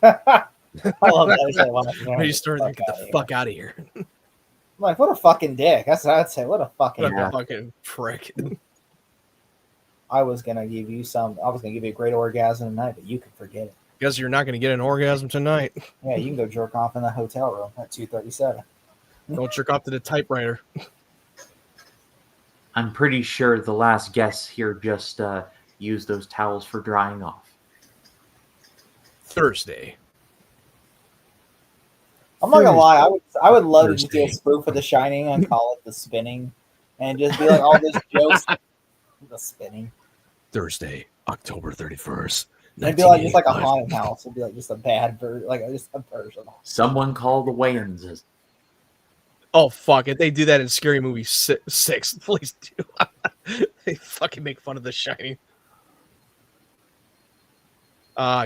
I love that. Ready to start and get the fuck out of here. I'm like, what a fucking dick. That's what I'd say. What a fucking What a fucking prick. I was gonna give you a great orgasm tonight, but you can forget it. Guess you're not gonna get an orgasm tonight. Yeah, you can go jerk off in the hotel room at 2:37. Don't jerk off to the typewriter. I'm pretty sure the last guest here just used those towels for drying off. Thursday. I'm not gonna lie, I would love to just do a spoof of The Shining and call it The Spinning, and just be like all this jokes. The Spinning. Thursday, October 31st. It'd be like just like a haunted house. It'd be like just a bad version, like just a version. Someone call the Wayans. Oh fuck! If they do that in Scary Movie 6, please do. They fucking make fun of The Shining.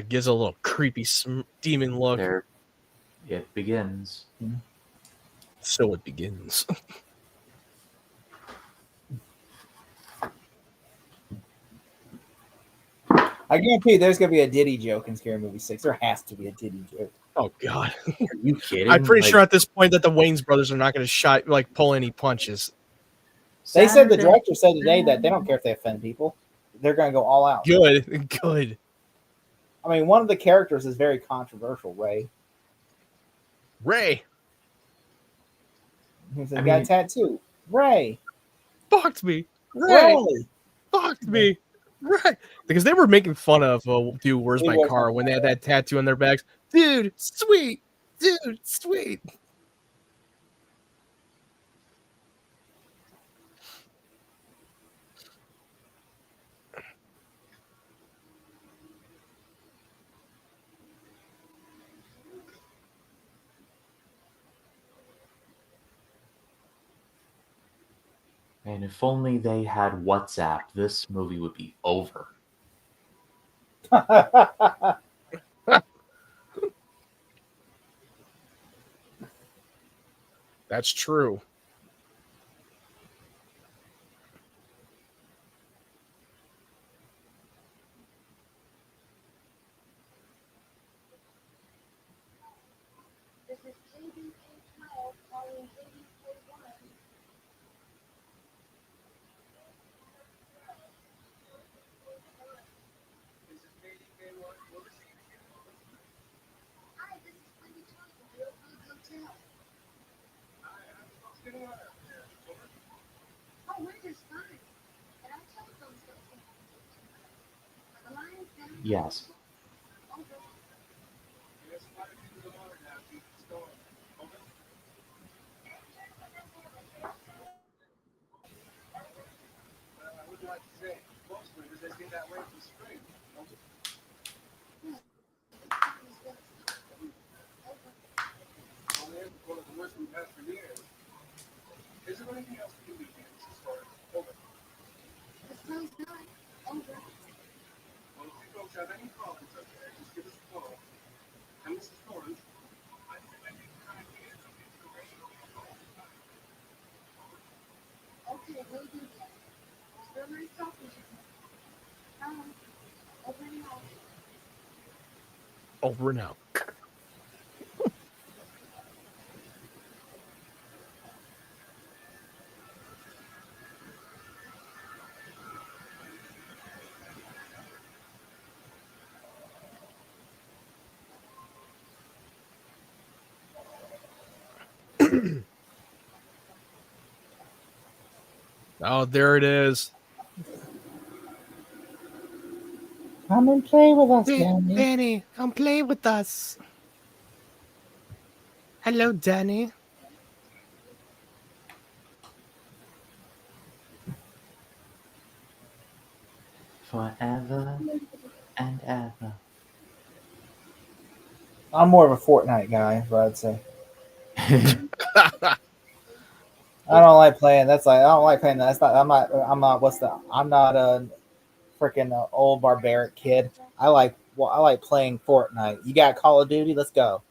Gives a little creepy demon look. There, it begins. So it begins. I guarantee there's gonna be a Diddy joke in Scary Movie 6. There has to be a Diddy joke. Oh god! Are you kidding? I'm pretty sure at this point that the Wayans brothers are not going to pull any punches. They said the director said today that they don't care if they offend people. They're going to go all out. Good. I mean, one of the characters is very controversial, Ray. He's a guy tattoo. Ray. Fucked me. Ray. Fucked me. Right. Because they were making fun of dude, Where's My Car when they had that tattoo on their backs. Dude, sweet. Dude, sweet. And if only they had WhatsApp, this movie would be over. That's true. Yes. Over and out. Oh, there it is. Come and play with us, Danny. Danny, come play with us. Hello, Danny. Forever and ever. I'm more of a Fortnite guy, but I'd say I don't like playing. I don't like playing that. That's not. I'm not. What's the? I'm not a freaking old barbaric kid. I like playing Fortnite. You got Call of Duty? Let's go.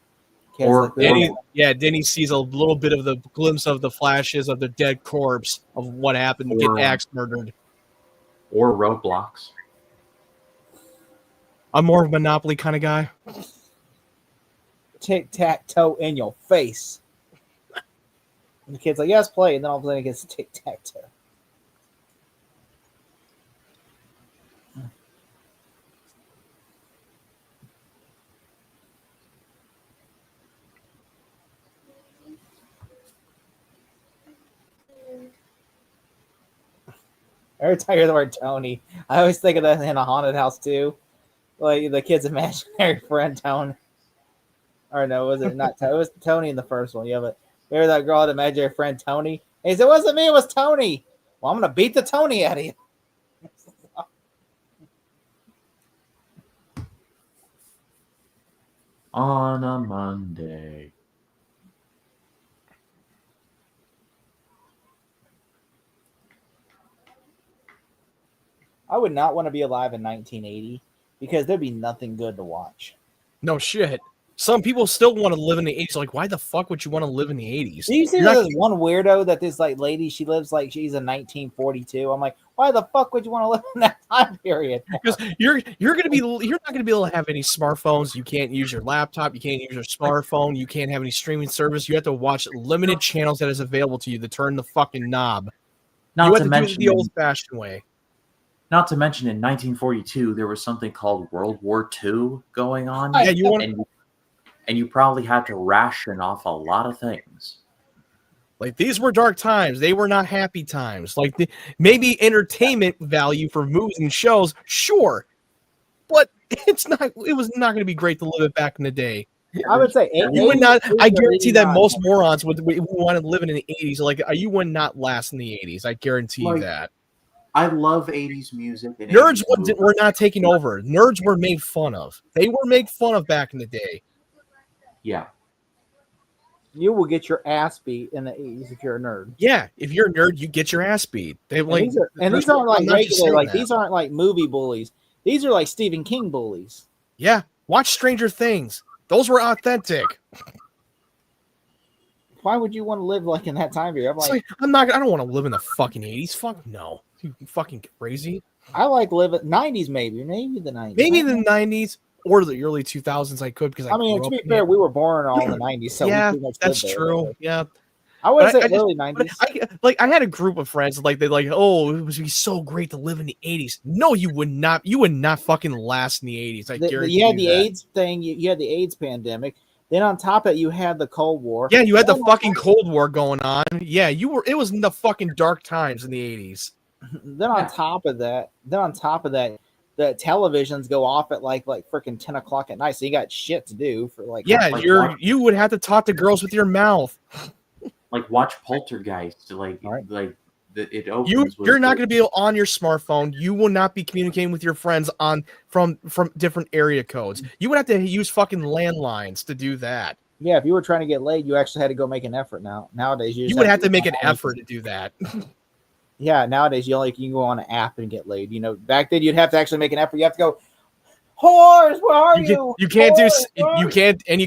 Kids Or- like, "We don't Danny sees a little bit of the glimpse of the flashes of the dead corpse of what happened, get axe murdered. Or Roblox. I'm more of a Monopoly kind of guy. tic-tac-toe in your face." And the kid's like, "Yes, play." And then all of a sudden it gets tic-tac-toe. Every time I hear the word Tony, I always think of that in a haunted house too. Like the kid's imaginary friend Tony. Or no, was it not Tony? It was Tony in the first one. Yeah, but remember that girl had imaginary friend Tony? And he said, "It wasn't me, it was Tony." Well, I'm gonna beat the Tony out of you. On a Monday. I would not want to be alive in 1980 because there'd be nothing good to watch. No shit. Some people still want to live in the 80s. Like, why the fuck would you want to live in the 80s? Do you see this one weirdo that this like lady, she lives like she's in 1942? I'm like, why the fuck would you want to live in that time period? Because you're not gonna be able to have any smartphones. You can't use your laptop. You can't use your smartphone. You can't have any streaming service. You have to watch limited channels that is available to you to turn the fucking knob. You have to do it the old-fashioned way. Not to mention, in 1942, there was something called World War II going on. Yeah, and you probably had to ration off a lot of things. Like, these were dark times. They were not happy times. Like, maybe entertainment value for movies and shows, sure, but it was not going to be great to live it back in the day. I would say you would not. I guarantee that most morons would want to live in the 80s. Like, you would not last in the 80s. I guarantee that. I love 80s music. And Nerds were not taking over. Nerds were made fun of. They were made fun of back in the day. Yeah. You will get your ass beat in the 80s if you're a nerd. Yeah, if you're a nerd, you get your ass beat. These aren't like regular, like these aren't like movie bullies. These are like Stephen King bullies. Yeah, watch Stranger Things. Those were authentic. why would you want to live like in that time period? I don't want to live in the fucking 80s. Fuck no. You fucking crazy. I like live at 90s, maybe the 90s. Maybe the 90s or the early 2000s. I could because I mean, to be fair, we were born all in the 90s, so yeah, we pretty much that's lived there, true. but Yeah. I would say just, early 90s. I had a group of friends like they like, oh, it would be so great to live in the 80s. No, you would not. You would not fucking last in the 80s. I guarantee you had the that. AIDS thing. You had the AIDS pandemic. Then on top of it, you had the Cold War. Yeah, you had the fucking Cold War going on. Yeah, it was in the fucking dark times in the 80s. Then on top of that, the televisions go off at like freaking 10 o'clock at night, so you got shit to do for like. Yeah, you would have to talk to girls with your mouth. Like watch Poltergeist, it opens. You're not going to be on your smartphone. You will not be communicating with your friends from different area codes. You would have to use fucking landlines to do that. Yeah, if you were trying to get laid, you actually had to go make an effort. Nowadays, you would have to make an effort to do that. Yeah, nowadays you can go on an app and get laid. You know, back then you'd have to actually make an effort. You have to go, whores, where are you? You can't you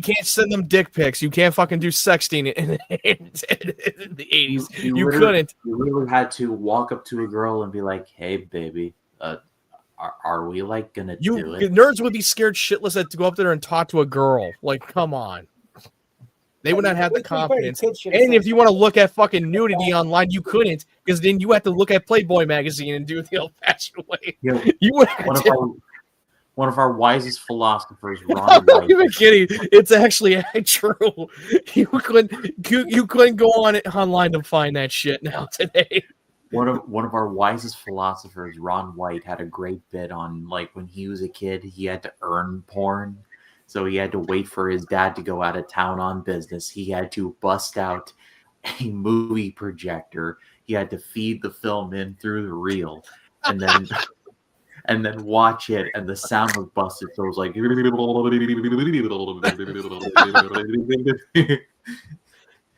can't send them dick pics. You can't fucking do sexting in the 80s. You couldn't. You literally had to walk up to a girl and be like, "Hey, baby, are we like gonna do it?" Nerds would be scared shitless to go up there and talk to a girl. Like, come on. They would not have the confidence. And if you want to look at fucking nudity online, you couldn't, because then you have to look at Playboy magazine and do it the old-fashioned way. Yeah. You would one of our wisest philosophers, Ron White. I'm even kidding. It's actually true. You couldn't go on it online to find that shit now today. One of our wisest philosophers, Ron White, had a great bit on like when he was a kid, he had to earn porn. So he had to wait for his dad to go out of town on business. He had to bust out a movie projector. He had to feed the film in through the reel, and then watch it. And the sound was busted, so it was like.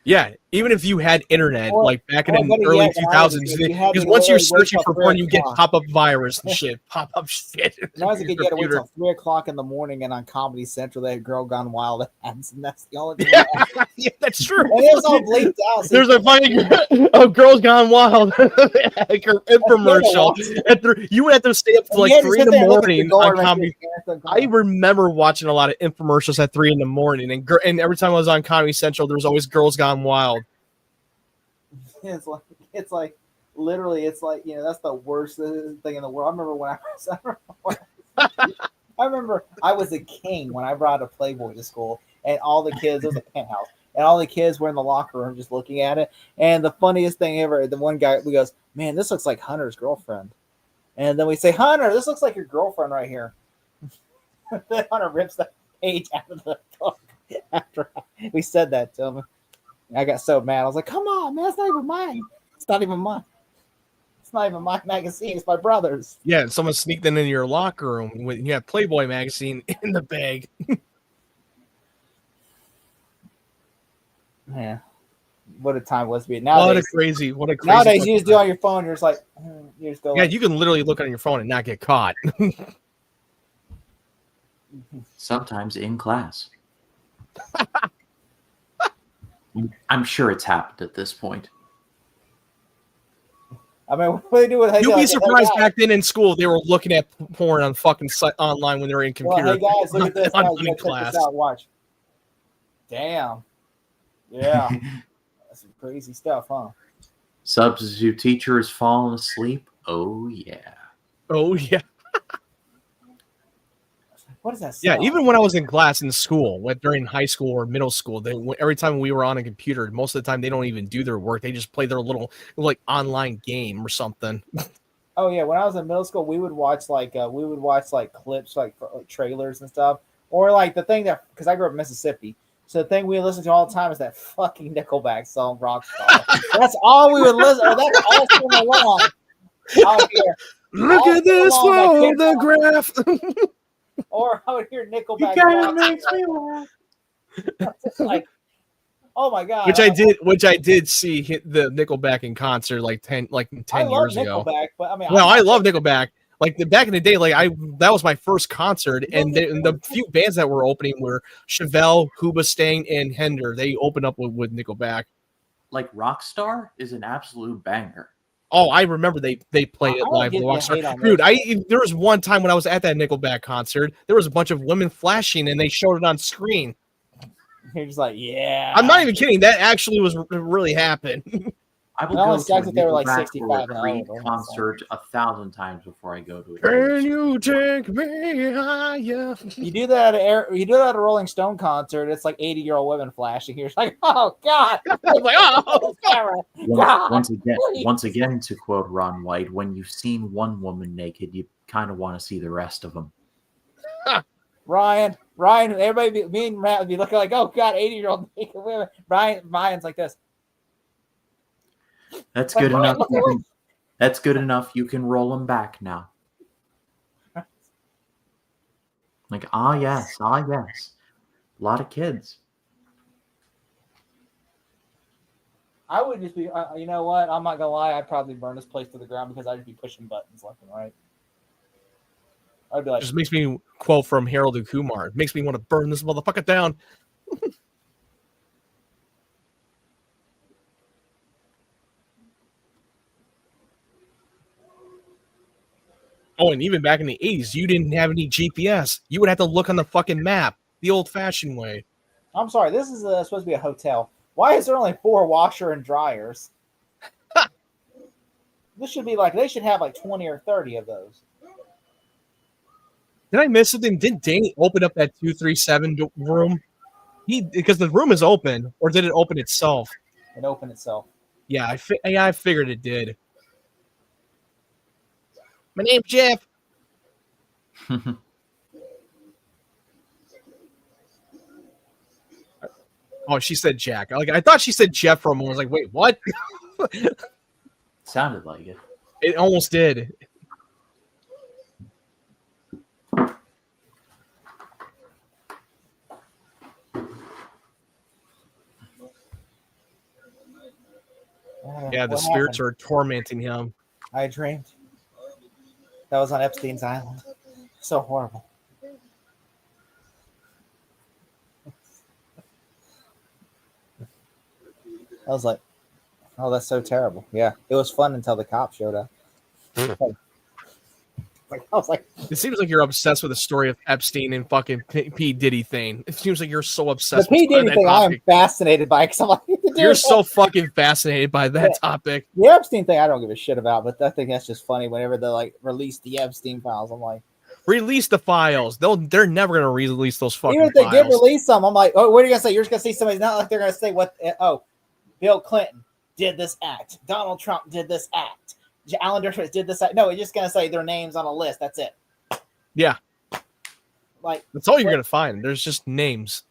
Yeah, even if you had internet, like back in the early 2000s, because once you're searching for porn, you get pop-up virus and shit, pop-up shit. When I was a kid, you had to wait till 3 o'clock in the morning, and on Comedy Central, they had Girl Gone Wild ads, and that's the only thing. Yeah, that's true. And it was all bleeped out. So there's a fucking Girls Gone Wild infomercial. You would have to stay up to like 3 in the morning on Comedy. I remember watching a lot of infomercials at 3 in the morning, and every time I was on Comedy Central, there was always Girls Gone Wild. It's like literally, it's like, you know, that's the worst thing in the world. I remember I was a king when I brought a Playboy to school, and all the kids, it was a penthouse, and all the kids were in the locker room just looking at it. And the funniest thing ever, the one guy, we goes, "Man, this looks like Hunter's girlfriend." And then we say, "Hunter, this looks like your girlfriend right here." Then Hunter rips the page out of the book after we said that to him. I got so mad. I was like, "Come on, man, it's not even mine. It's not even mine. It's not even my magazine. It's my brother's." Yeah, and someone sneaked in your locker room when you have Playboy magazine in the bag. Yeah, what a time was to be. Nowadays, what a crazy. Nowadays, you just do it on your phone. You're just like, you just go. Yeah, you can literally look on your phone and not get caught. Sometimes in class. I'm sure it's happened at this point. I mean, what do they do with? You'd be surprised back then in school they were looking at porn on fucking online when they were in computer. Well, hey guys, look at this. Guys, in class. This out. Watch. Damn. Yeah. That's some crazy stuff, huh? Substitute teacher is falling asleep. Oh yeah. Oh yeah. What is that sound? Yeah, even when I was in class in school, during high school or middle school, every time we were on a computer, most of the time they don't even do their work. They just play their little like online game or something. Oh yeah, when I was in middle school, we would watch clips like trailers and stuff, or like the thing that, because I grew up in Mississippi, so the thing we listen to all the time is that fucking Nickelback song, Rockstar. That's all we would listen. That's all singing along out here. Look at this photograph. Or I would hear Nickelback. You kinda makes me laugh. Like, oh my god! Which I did see the Nickelback in concert like 10 I love years ago. Nickelback, but I mean, I love Nickelback. Like back in the day, that was my first concert, and the few bands that were opening were Chevelle, Hoobastank, and Hinder. They opened up with Nickelback. Like Rockstar is an absolute banger. Oh, I remember they played it live. Dude, there was one time when I was at that Nickelback concert, there was a bunch of women flashing, and they showed it on screen. You're just like, yeah. I'm not even kidding. That actually really happened. I will go to a they were like Nickelback 65 or and Creed older, concert 1,000 times before I go to it. Can you take me higher? You do that at a Rolling Stone concert. It's like 80-year-old women flashing. You're like, oh God! I'm like, oh, God. Once again, to quote Ron White, when you've seen one woman naked, you kind of want to see the rest of them. Ryan, everybody, me and Matt would be looking like, oh God, 80-year-old naked women. Ryan's like this. That's good enough. That's good enough. You can roll them back now. Like, yes. A lot of kids. I would just be, you know what? I'm not gonna lie. I'd probably burn this place to the ground because I'd just be pushing buttons left and right. I'd be like, just makes me quote from Harold and Kumar. It makes me want to burn this motherfucker down. Oh, and even back in the 80s, you didn't have any GPS. You would have to look on the fucking map, the old-fashioned way. I'm sorry, this is supposed to be a hotel. Why is there only 4 washer and dryers? This should be they should have 20 or 30 of those. Did I miss something? Didn't Danny open up that 237 room? Because the room is open, or did it open itself? It opened itself. Yeah, I figured it did. My name's Jeff. Oh, she said Jack. I thought she said Jeff for a moment. I was like, wait, what? Sounded like it. It almost did. Yeah, the spirits are tormenting him. I dreamed. That was on Epstein's Island. So horrible. I was like, oh, that's so terrible. Yeah, it was fun until the cops showed up. I was like, it seems like you're obsessed with the story of Epstein and fucking P. Diddy thing. It seems like you're so obsessed with the P. Diddy thing. I am fascinated by it. I'm like, you're so fucking fascinated by that topic. The Epstein thing, I don't give a shit about, but I think that's just funny. Whenever they release the Epstein files, I'm like, release the files. They're never gonna release those fucking. Even if they did release them, I'm like, oh, what are you gonna say? You're just gonna see somebody. Not like they're gonna say what. Oh, Bill Clinton did this act. Donald Trump did this act. Alan Dershowitz did this act. No, it's just gonna say their names on a list. That's it. Yeah. That's all you're gonna find. There's just names.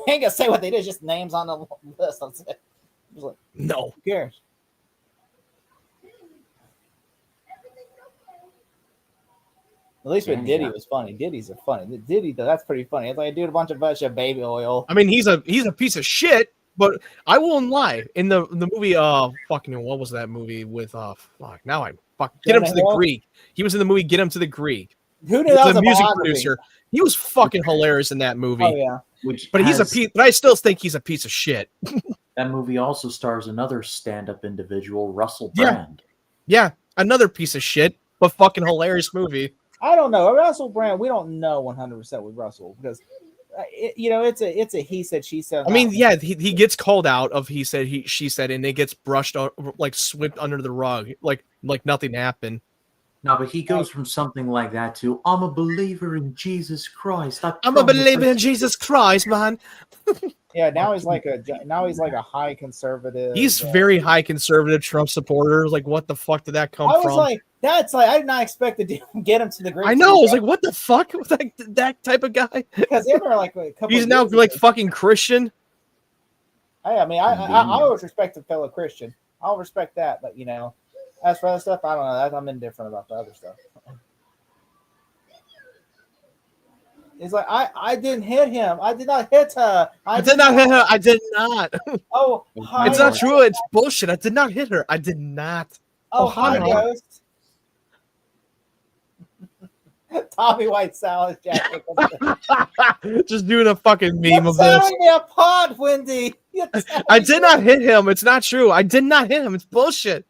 Ain't gonna say what they did, just names on the list. That's it. Like, no. Who cares? At least with Diddy was funny. Diddy's are funny. Diddy, that's pretty funny. It's like a dude, a bunch of baby oil. I mean, he's a piece of shit, but I won't lie. In the movie, fucking what was that movie with now I'm Get Him to the Greek. He was in the movie Get Him to the Greek. Who knew that was the a music biography? producer? He was fucking hilarious in that movie. Oh yeah. But I still think he's a piece of shit. That movie also stars another stand-up individual, Russell Brand. Yeah, another piece of shit, but fucking hilarious movie. I don't know. Russell Brand, we don't know 100% with Russell because it's a he said, she said. I mean, yeah, he gets called out of he said, she said, and it gets brushed swept under the rug like nothing happened. No, but he goes from something like that to I'm a believer in Jesus Christ. I'm a believer in Jesus Christ, man. Yeah, now he's like a high conservative. He's very high conservative Trump supporter. Like, what the fuck did that come from? I did not expect to get him to the Greek. I know. I was like, what the fuck was that type of guy? Because they were like a couple. He's now like fucking Christian. I mean, I always respect a fellow Christian. I'll respect that, but as for other stuff, I don't know. I'm indifferent about the other stuff. It's like I didn't hit him. I did not hit her. I did not hit her. I did not. Oh, hi. It's not true. It's bullshit. I did not hit her. I did not. Oh, hi, Ghost. Tommy Wiseau is Jack Nicholson. Just doing a fucking meme You're of this. tearing me apart, Wendy. I did not hit him. It's not true. I did not hit him. It's bullshit.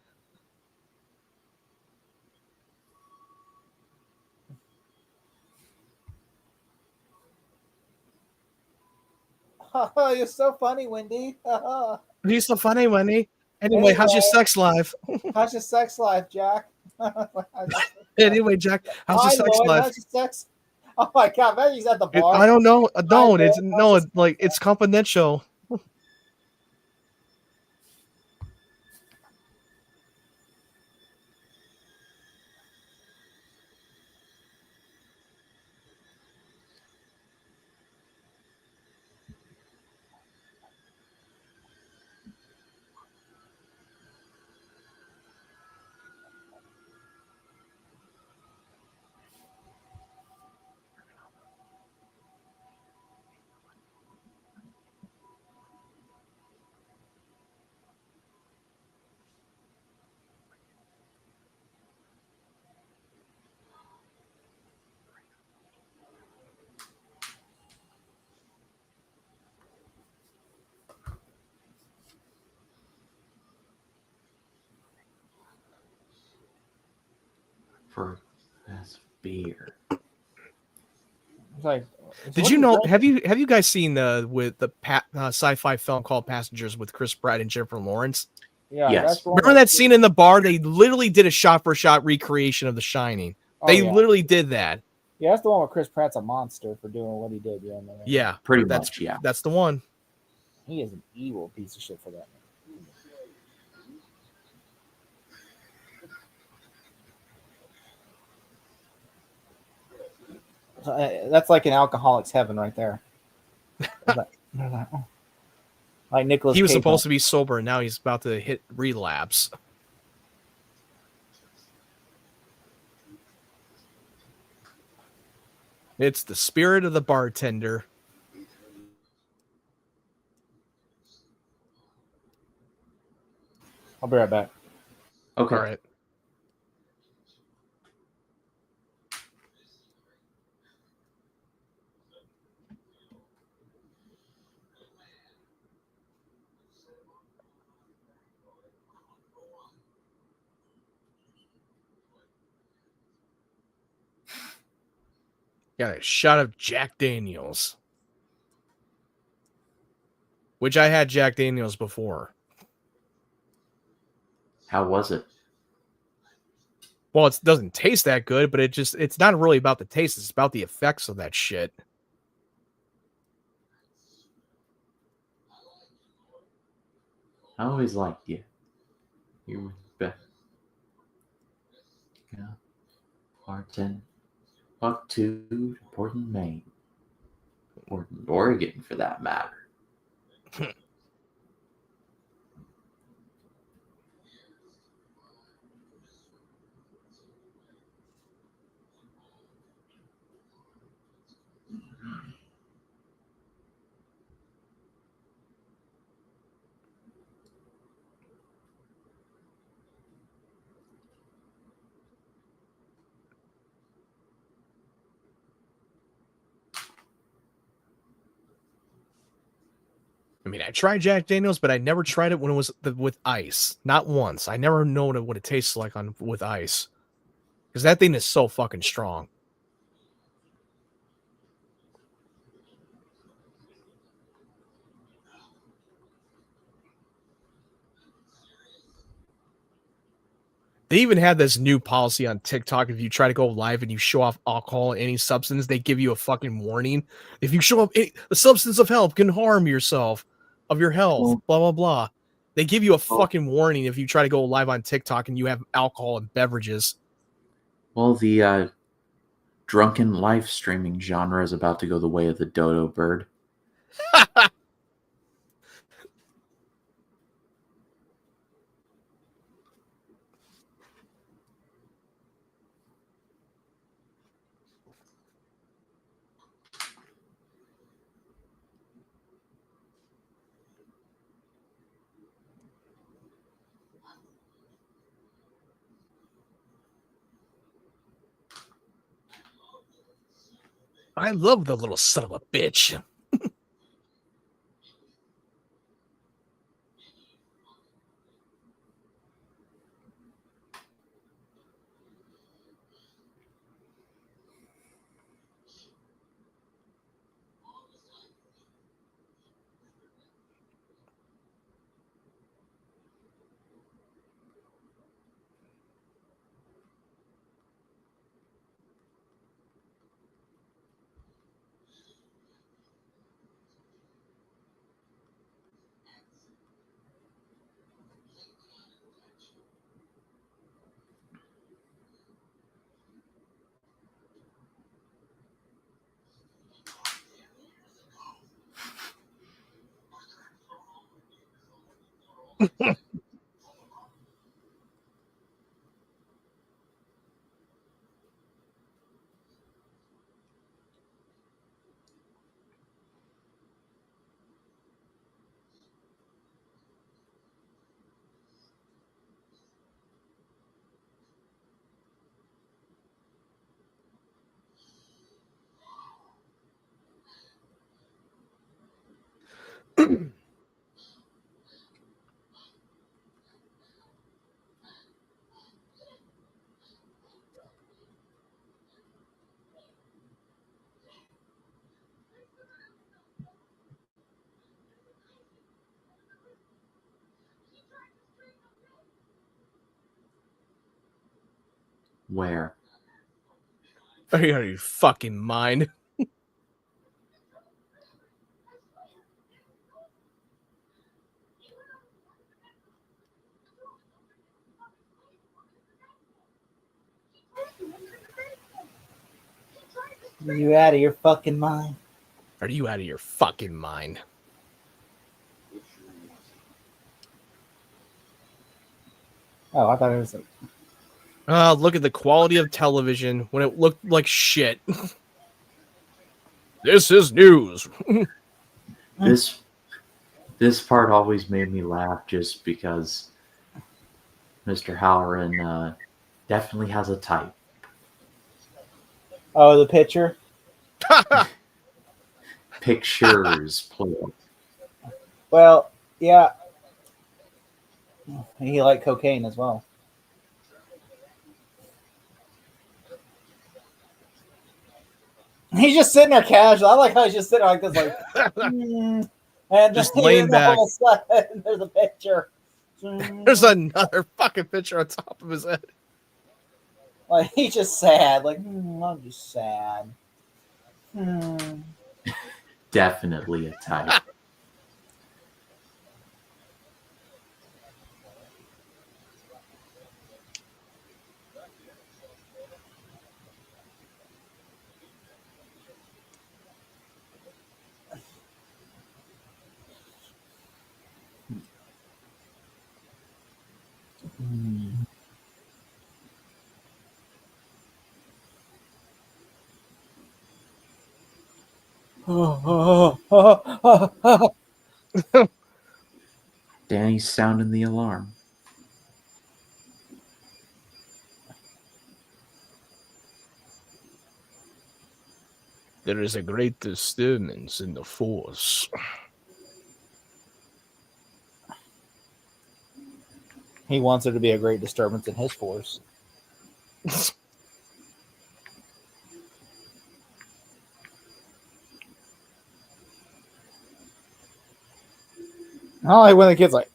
Oh, you're so funny, Wendy. He's so funny, Wendy. Anyway, how's your sex life? How's your sex life, Jack? Anyway, Jack, how's your Hi, sex Lloyd. life? How's your sex? Oh my God, man, he's at the bar. I don't know. Don't. It's Lloyd. no. It's like it's confidential. For this beer. Like, Did you know? Have you guys seen with the sci-fi film called Passengers with Chris Pratt and Jennifer Lawrence? Yeah. Yes. That's Remember that scene in the bar? They literally did a shot-for-shot recreation of The Shining. They literally did that. Yeah, that's the one where Chris Pratt's a monster for doing what he did. Yeah, Pretty much. Yeah. That's the one. He is an evil piece of shit for that. That's like an alcoholic's heaven right there. Like Nicholas. He was supposed to be sober, and now he's about to hit relapse. It's the spirit of the bartender. I'll be right back. Okay. All right. Got a shot of Jack Daniels. Which I had Jack Daniels before. How was it? Well, it doesn't taste that good, but it's not really about the taste. It's about the effects of that shit. I always liked you. You're best. Yeah. Bartend. Up to Portland, Maine. Or Oregon, for that matter. I mean, I tried Jack Daniels, but I never tried it when it was with ice. Not once. I never know what it tastes like with ice. Because that thing is so fucking strong. They even had this new policy on TikTok. If you try to go live and you show off alcohol and any substance, they give you a fucking warning. If you show up the substance of health can harm yourself, of your health, blah, blah, blah. They give you a fucking warning if you try to go live on TikTok and you have alcohol and beverages. Well, the drunken live streaming genre is about to go the way of the dodo bird. I love the little son of a bitch. Where? Are you out of your fucking mind? Are you out of your fucking mind? Are you out of your fucking mind? Oh, I thought it was like, Look at the quality of television when it looked like shit. This is news. This part always made me laugh just because Mr. Halloran definitely has a type. oh, the picture. Pictures, plural. Well, yeah, he liked cocaine as well. He's just sitting there casual. I like how he's just sitting there like this, like, and Just then laying back. all of a sudden, there's a picture. There's another fucking picture on top of his head. Like he's just sad. Like I'm just sad. Definitely a type. Danny's sounding the alarm. There is a great disturbance in the force. He wants there to be a great disturbance in his force. I like when the kid's like,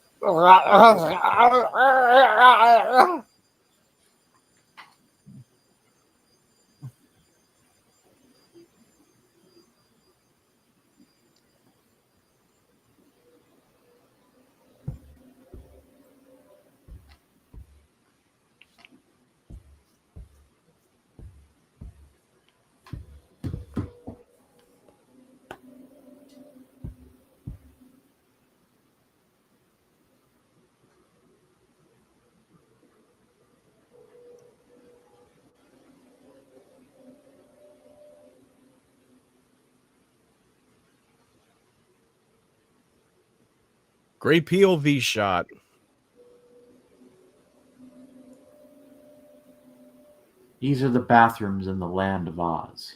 Great POV shot. These are the bathrooms in the land of Oz.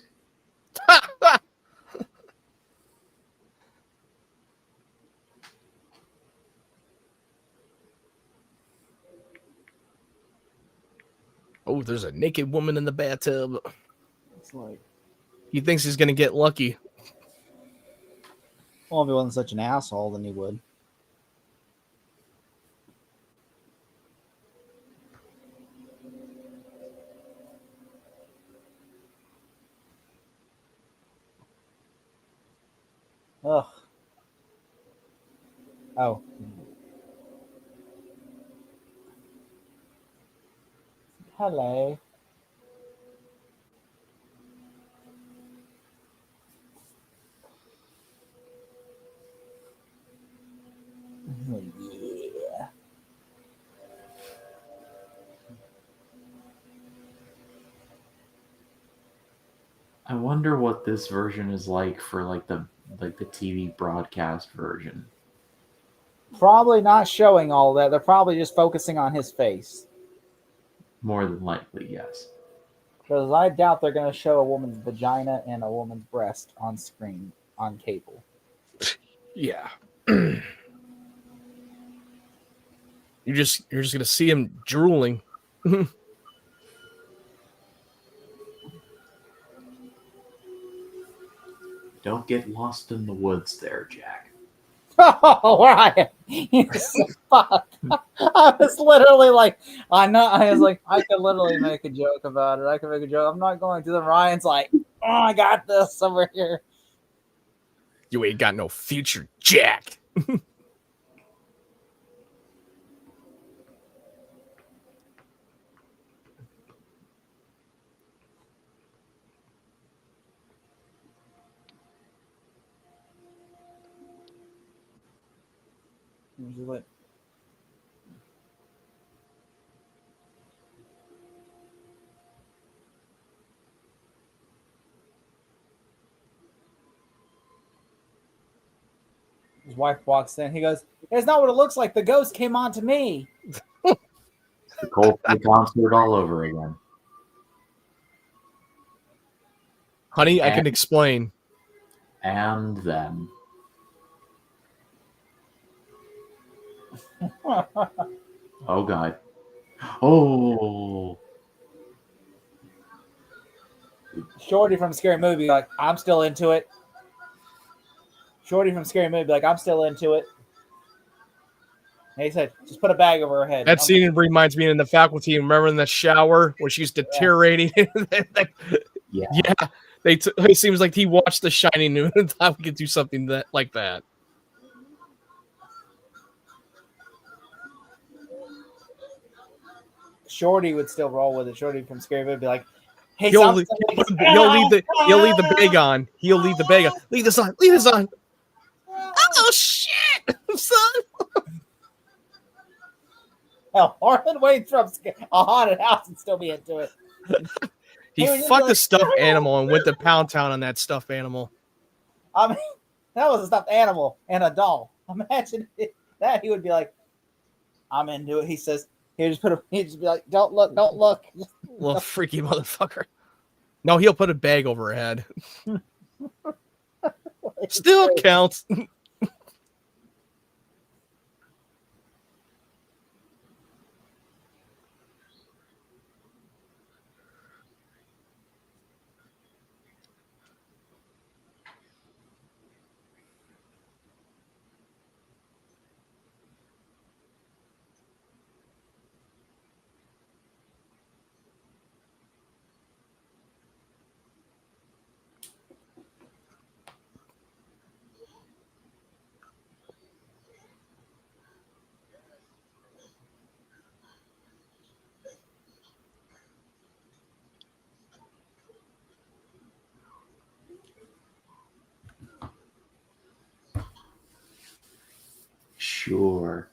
Oh, there's a naked woman in the bathtub. It's like, He thinks he's gonna get lucky. well, if he wasn't such an asshole, then he would. Ugh. Oh. Hello. Yeah. I wonder what this version is like for like the TV broadcast version. Probably not showing all that. They're probably just focusing on his face. More than likely, yes. Because I doubt they're going to show a woman's vagina and a woman's breast on screen on cable. Yeah. You're just gonna see him drooling. Don't get lost in the woods there, Jack. Oh, Ryan, you're so fucked. I was literally like, I know. I was like, I could literally make a joke about it. I could make a joke. I'm not going to. Then Ryan's like, oh, I got this over here. You ain't got no future, Jack. His wife walks in. He goes, "It's not what it looks like. The ghost came on to me." The Coldplay concert all over again. Honey, I can explain. And then. Oh, God. Oh. Shorty from Scary Movie, like, I'm still into it. Shorty from Scary Movie, like, I'm still into it. And he said, just put a bag over her head. That scene reminds me in the faculty. Remember in the shower where she's deteriorating? Yeah. It seems like he watched The Shining and thought we could do something like that. Shorty would still roll with it. Shorty from Scary Movie would be like, hey, He'll leave the bag on. He'll leave the bag on. Leave this on. Leave this on. Oh shit, son. Hell, Harlan Wade from a haunted house and still be into it. He fucked a stuffed animal and went to Pound Town on that stuffed animal. I mean, that was a stuffed animal and a doll. Imagine that. He would be like, I'm into it. He says, he'd just be like, don't look. Little freaky motherfucker. No, he'll put a bag over her head. Still counts. Sure.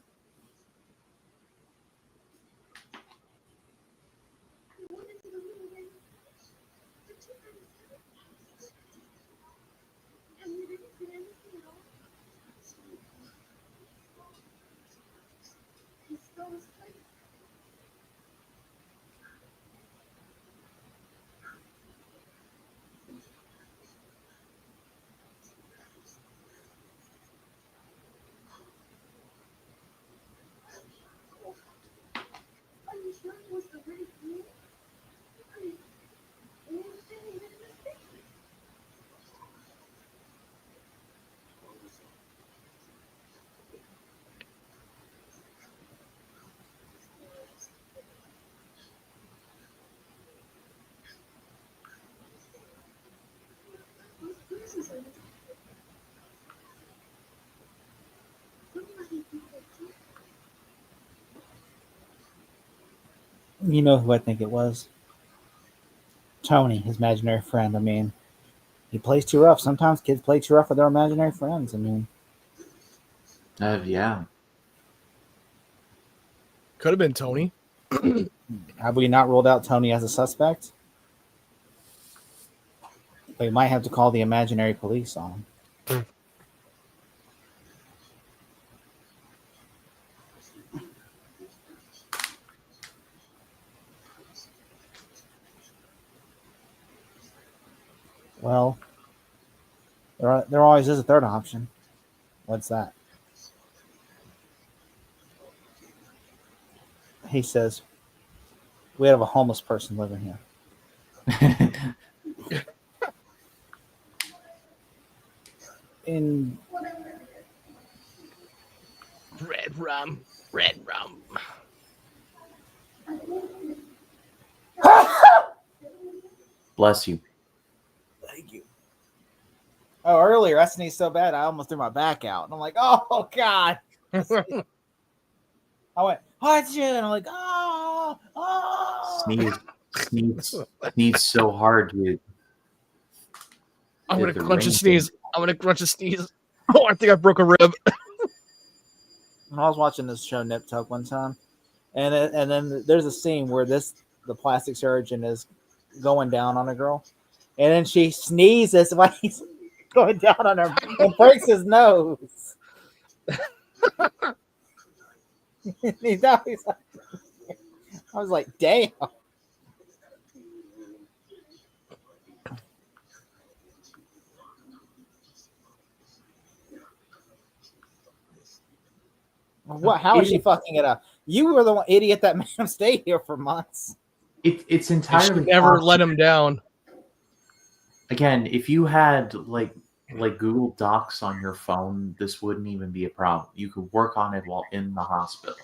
You know who I think it was? Tony, his imaginary friend. I mean, he plays too rough. Sometimes kids play too rough with their imaginary friends. I mean, Yeah. Could have been Tony. have we not ruled out Tony as a suspect? We might have to call the imaginary police on him. Well, there always is a third option. What's that? He says, we have a homeless person living here. In Red rum. Red rum. Bless you. Thank you. Oh, earlier I sneezed so bad I almost threw my back out, and I'm like, oh god. I went, "What you?" And I'm like, oh. Sneeze so hard, dude. I'm gonna crunch a sneeze. I'm gonna crunch a sneeze. Oh, I think I broke a rib. I was watching this show Nip Tuck one time, and then there's a scene where the plastic surgeon is going down on a girl, and then she sneezes while he's going down on her and breaks his nose. I was like, damn. What? How is she fucking it up? You were the one idiot that made him stay here for months. It's entirely she never possible. let him down. Again, if you had like Google Docs on your phone, this wouldn't even be a problem. You could work on it while in the hospital.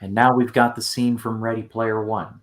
And now we've got the scene from Ready Player One.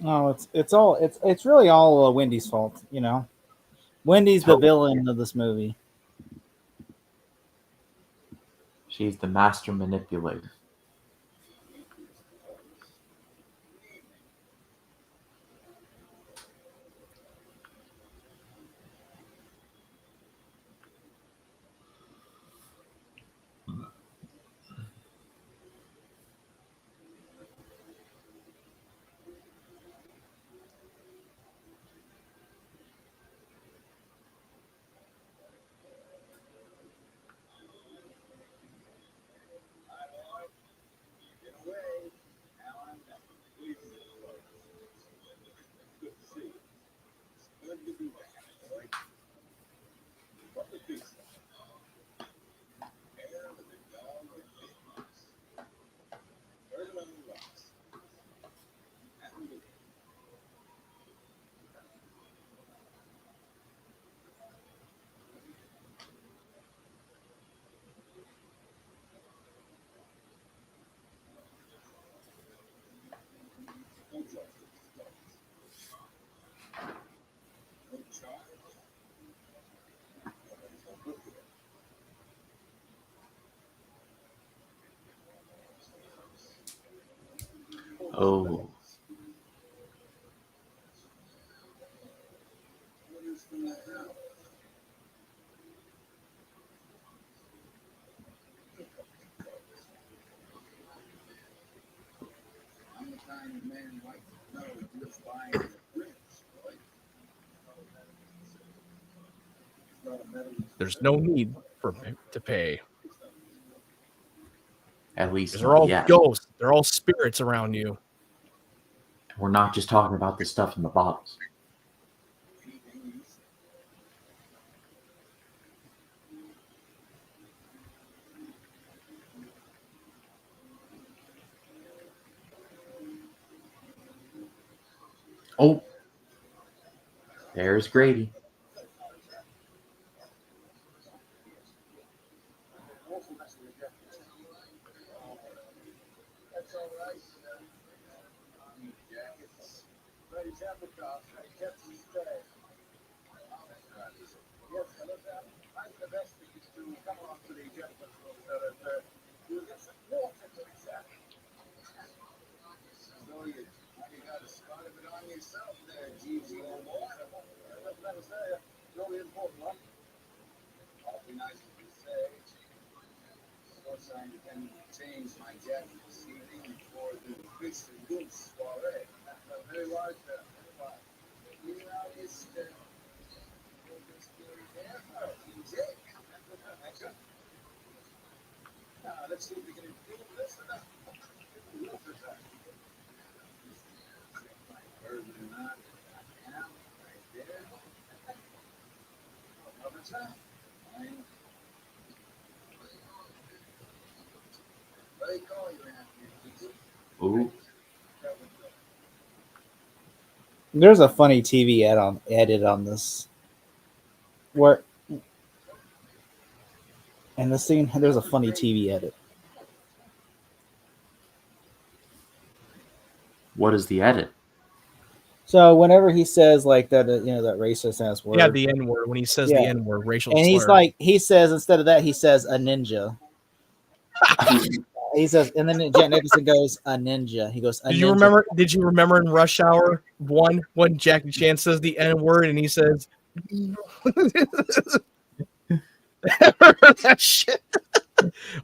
No, it's really all Wendy's fault. You know, Wendy's the villain of this movie. She's the master manipulator. Oh. There's no need to pay. At least Because they're all yet. ghosts. They're all spirits around you. We're not just talking about the stuff in the bottles. Oh, there's Grady. Ooh. There's a funny TV edit on this. Where in the scene, there's a funny TV edit. What is the edit? So whenever he says like that, that racist ass word. Yeah, the N word. When he says the N word, racial and slur. he's like, he says instead of that, he says a ninja. He says, and then Jack Nicholson goes, a ninja. He goes, a ninja. Did you remember in Rush Hour 1 when Jackie Chan says the N word and he says that shit?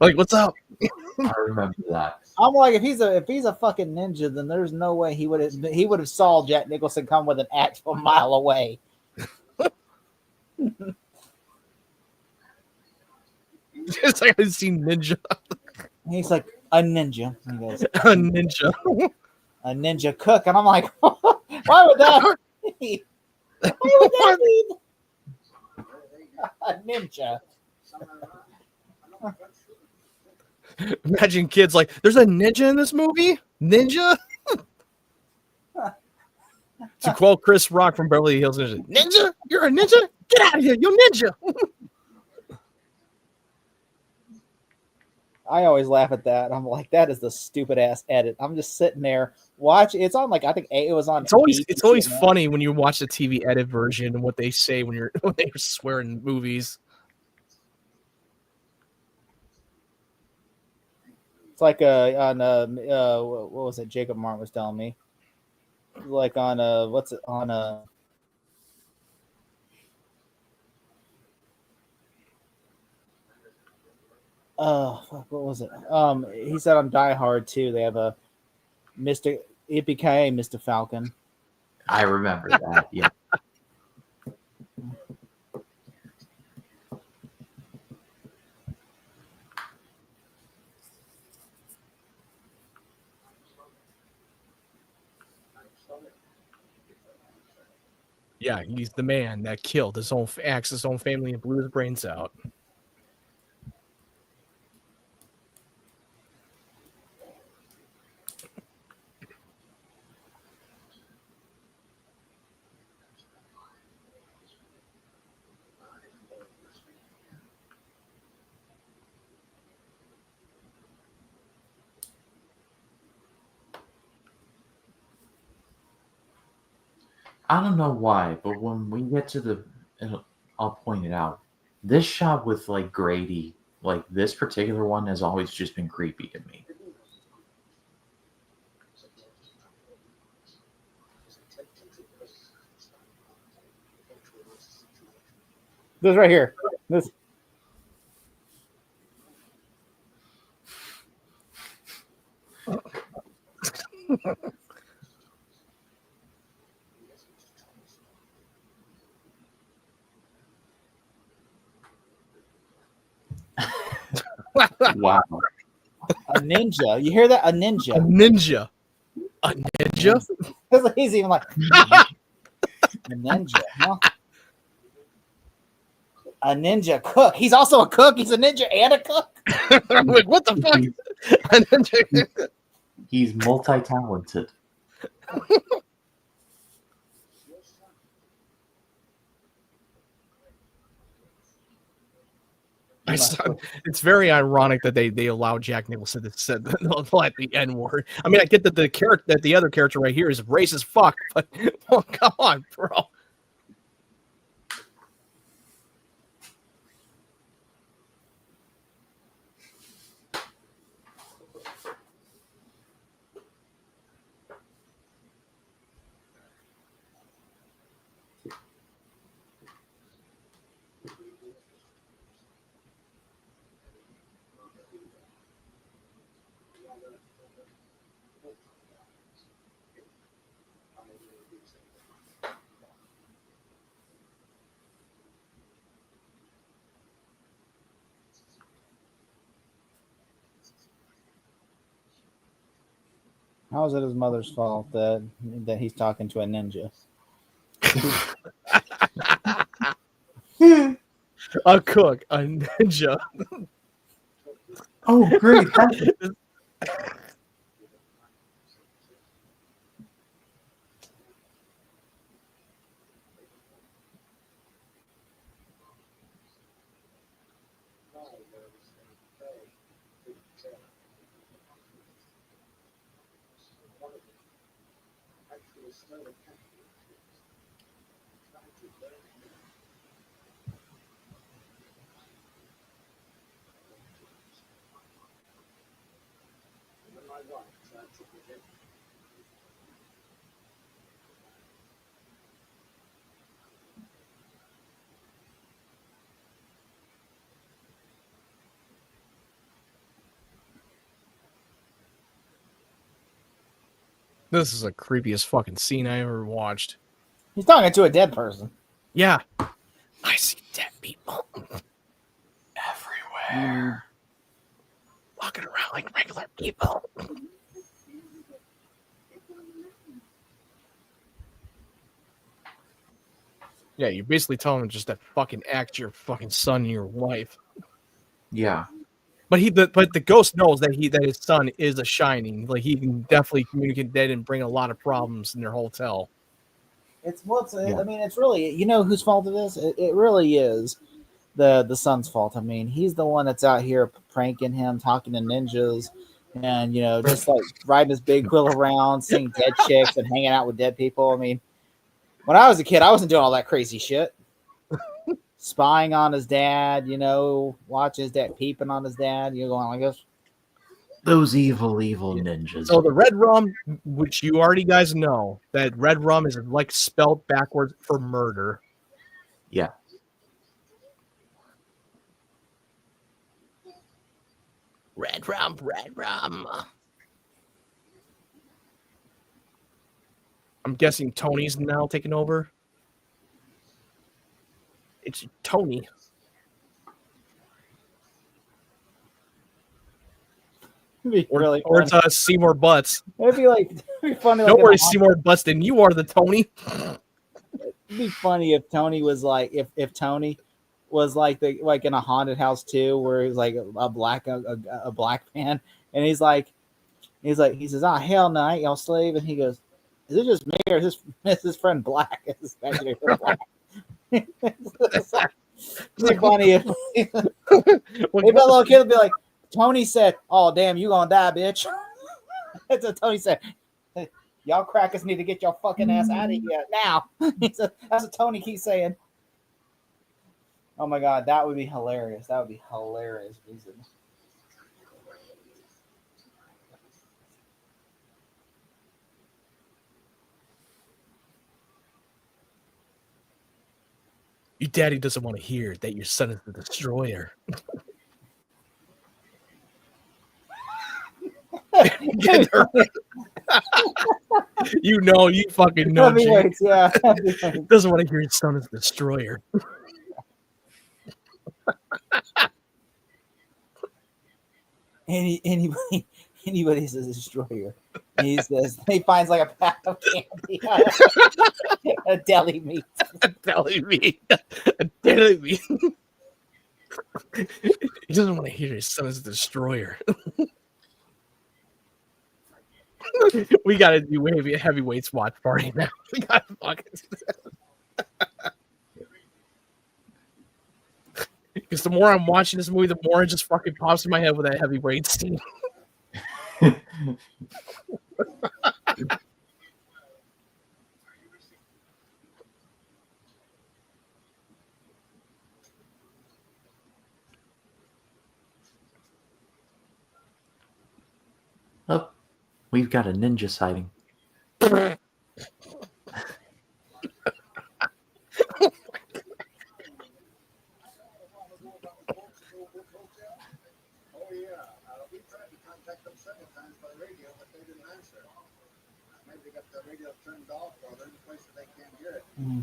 Like, what's up? I remember that. I'm like, if he's a fucking ninja, then there's no way he would have saw Jack Nicholson come with an axe from a mile away. It's like I've seen ninja. He's like, a ninja. He goes, A ninja. A ninja cook. And I'm like, why would that mean? Why would that mean? A ninja. Imagine kids like, there's a ninja in this movie? Ninja? To quote Chris Rock from Beverly Hills Ninja, ninja? You're a ninja? Get out of here, you ninja. I always laugh at that. I'm like, that is the stupid ass edit. I'm just sitting there watching. It's on like, I think it was on. It's always funny when you watch the TV edit version and what they say when they swear in movies. It's like on what was it? Jacob Martin was telling me, like on what's it on fuck, what was it? He said on Die Hard too. They have a Mr. Yippee Mr. Falcon. I remember that. Yeah. Yeah, he's the man that killed his own family and blew his brains out. I don't know why, but when we get to I'll point it out. This shot with like Grady, like this particular one has always just been creepy to me. This right here. This. Wow. A ninja. You hear that? A A ninja. ninja. A ninja? He's even like a ninja. Huh? A ninja cook. He's also a cook. He's a ninja and a cook. I'm like, what the fuck? A ninja. He's multi-talented. It's very ironic that they allow Jack Nicholson to say the N word. I mean, I get that the other character right here is racist as fuck, but oh, come on, bro. How is it his mother's fault that he's talking to a ninja? A cook, a ninja. Oh, great. This is the creepiest fucking scene I ever watched. He's talking to a dead person. Yeah. I see dead people Everywhere. walking around like regular people. Yeah, you're basically telling him just to fucking act your fucking son and your wife. Yeah. But the ghost knows that his son is a shining. Like he can definitely communicate that and bring a lot of problems in their hotel. I mean, it's really, you know whose fault it is? It really is the son's fault. I mean, he's the one that's out here pranking him, talking to ninjas, and just like riding his big wheel around, seeing dead chicks and hanging out with dead people. I mean, when I was a kid, I wasn't doing all that crazy shit. Spying on his dad, watching his dad, peeping on his dad, going like this. Those evil ninjas. So the red rum, which you already guys know, that red rum is like spelled backwards for murder. Yeah. Red rum, red rum. I'm guessing Tony's now taking over. It's Tony. Or it's Seymour Butts. It'd be funny. Don't worry, Seymour Butts. Then you are the Tony. It'd be funny if Tony was like if Tony was like in a haunted house too, where he's like a black man, and he says, "Oh hell no, I ain't y'all slave," and he goes, "Is it just me or is his friend Black?" Is his imaginary friend Black? It'd be funny if that little kid would be like, Tony said, "Oh damn, you gonna die, bitch." That's what Tony said. Y'all crackers need to get your fucking ass out of here now. That's what Tony keeps saying. Oh my god, that would be hilarious. That would be hilarious. Your daddy doesn't want to hear that your son is the destroyer. Get her. You fucking know. Heavyweights, yeah. Heavyweights. Doesn't want to hear his son is the destroyer. Anybody's a destroyer. He says he finds like a pack of candy, a deli meat. Deli meat. A deli meat. He doesn't want to hear his son is the destroyer. We gotta do heavyweights watch party now. We gotta fucking do that. Because the more I'm watching this movie, the more it just fucking pops in my head with that heavyweight scene. Oh, we've got a ninja sighting.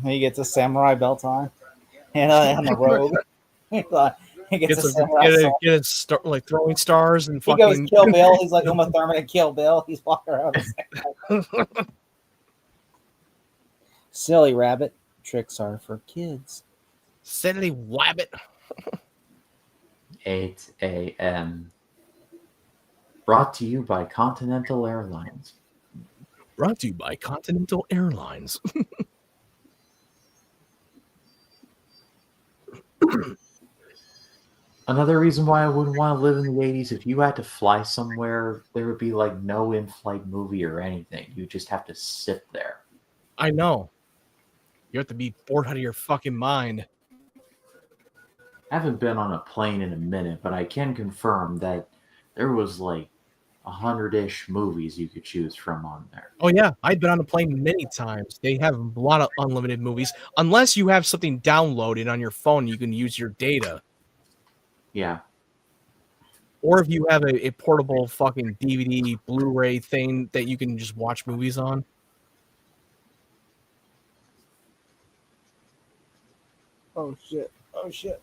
He gets a samurai belt on and a robe. He gets a samurai sword. Like throwing stars and He fucking. goes Kill Bill. He's like Uma Thurman and Kill Bill. He's walking around. Silly rabbit. Tricks are for kids. Silly wabbit. 8 a.m. Brought to you by Continental Airlines. Brought to you by Continental Airlines. Another reason why I wouldn't want to live in the 80s, if you had to fly somewhere, there would be like no in-flight movie or anything. You just have to sit there. I know. You have to be bored out of your fucking mind. I haven't been on a plane in a minute, but I can confirm that there was like 100-ish movies you could choose from on there. Oh yeah, I've been on a plane many times. They have a lot of unlimited movies. Unless you have something downloaded on your phone, you can use your data. Yeah. Or if you have a portable fucking DVD, Blu-ray thing that you can just watch movies on. Oh shit. Oh shit.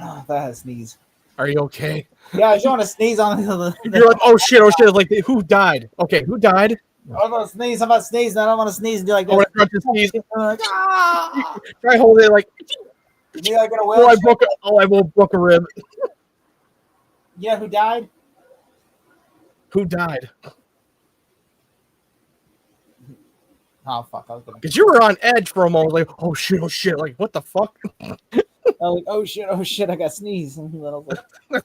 Oh, that has sneeze. Are you okay? Yeah, I just want to sneeze on the You're like, oh shit. Like, who died? Okay, who died? I'm about to sneeze. I'm about to sneeze. And I don't want to sneeze and do like I this. want to sneeze. Like, ah! Try holding it like. You like in a I wheelchair? will broke a rib. You know who died? Who died? Oh fuck! I was gonna. Because you were on edge for a moment, like, oh shit, like, what the fuck? I was like, oh shit! I got sneezed. And then I was like,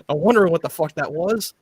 I wonder what the fuck that was.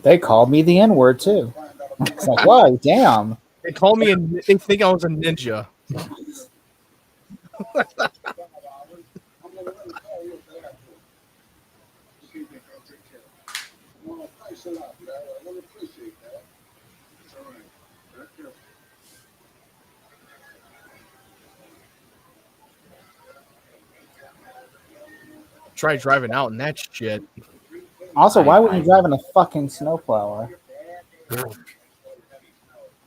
they called me the N-word too. It's like, whoa, damn. They call me they think I was a ninja. Try driving out in that shit. Also, why wouldn't you drive in a fucking snowplower?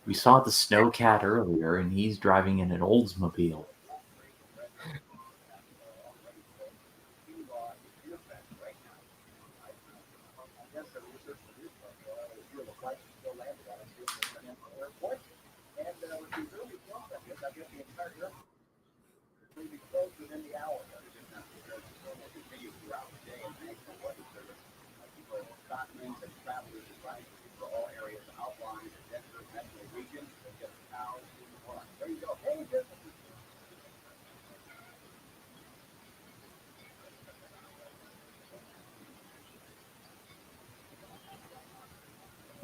We saw the Snowcat earlier, and he's driving in an Oldsmobile.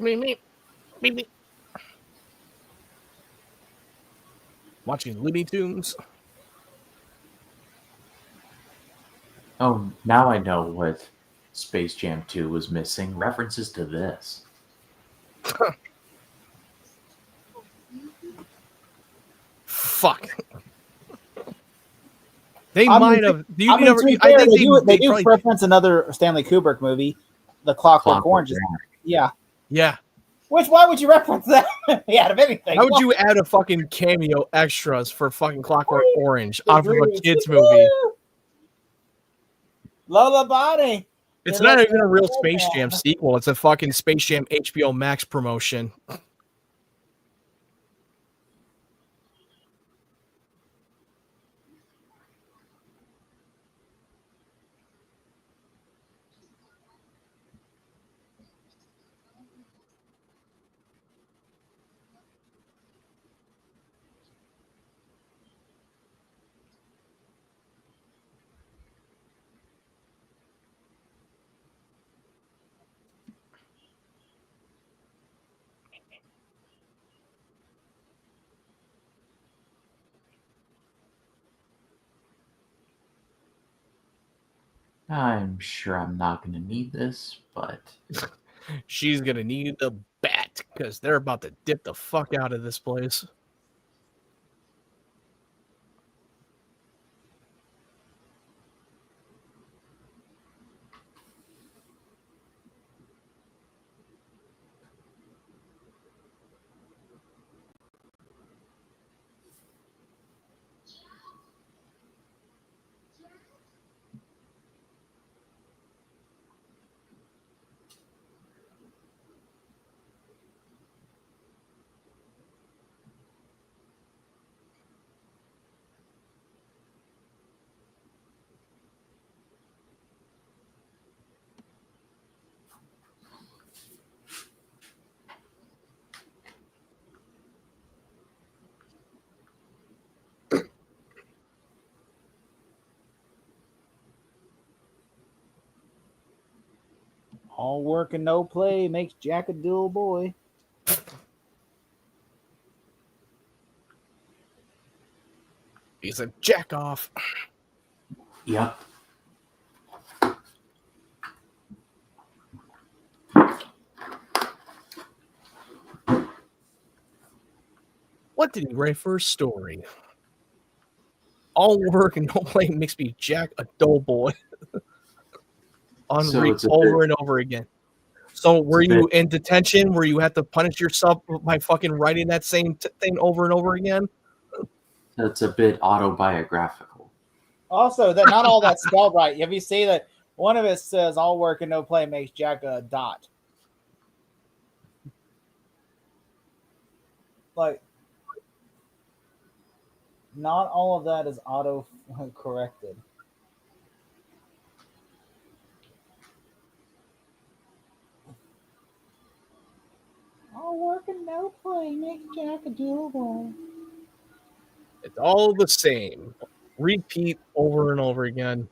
Me. Watching Looney Tunes. Oh, now I know what Space Jam 2 was missing. References to this. Fuck. They might have. I think they do probably, reference another Stanley Kubrick movie, The Clockwork Orange. Yeah. Why would you reference that? Out of anything. How would you add a fucking cameo extras for fucking Clockwork Orange off of a kids movie? Lola Bonnie. It's not even a real Space Jam sequel. It's a fucking Space Jam HBO Max promotion. I'm sure I'm not going to need this, but... She's going to need the bat, because they're about to dip the fuck out of this place. All work and no play makes Jack a dull boy. He's a jack off. Yep. What did he write for a story? All work and no play makes me Jack a dull boy. Over and over again. So were you in detention where you had to punish yourself by fucking writing that same thing over and over again? That's a bit autobiographical. Also, that not all that's spelled right. Have you seen that one of it says all work and no play makes Jack a dot? Like, not all of that is auto corrected. All work and no play makes Jack a dull boy. It's all the same. Repeat over and over again.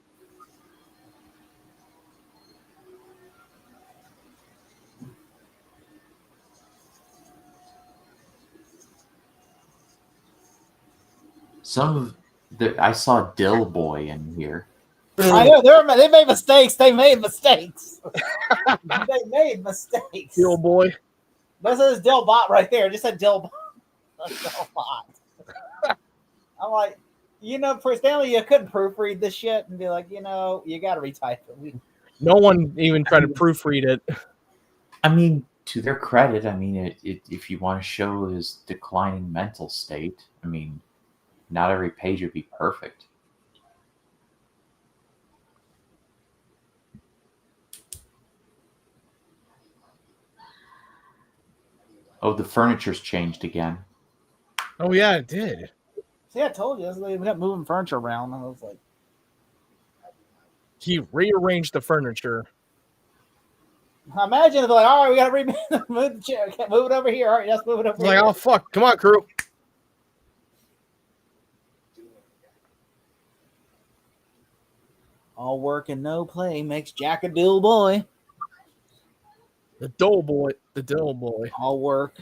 I saw Dill Boy in here. I know they made mistakes. They made mistakes. Dill Boy. This is Dill Bot right there. It just said Dill Bot. I'm like, for Stanley, you couldn't proofread this shit and be like, you got to retype it. No one even tried to proofread it. I mean, to their credit, I mean, if you want to show his declining mental state, I mean, not every page would be perfect. Oh, the furniture's changed again. Oh yeah, it did. See, I told you, they kept moving furniture around. And I was like, He rearranged the furniture. imagine if they're like, all right, we got to move the chair. Can't move it over here. All right, let's move it over Like, here. oh fuck, come on, crew. All work and no play makes Jack a dull boy. The dull boy. All work.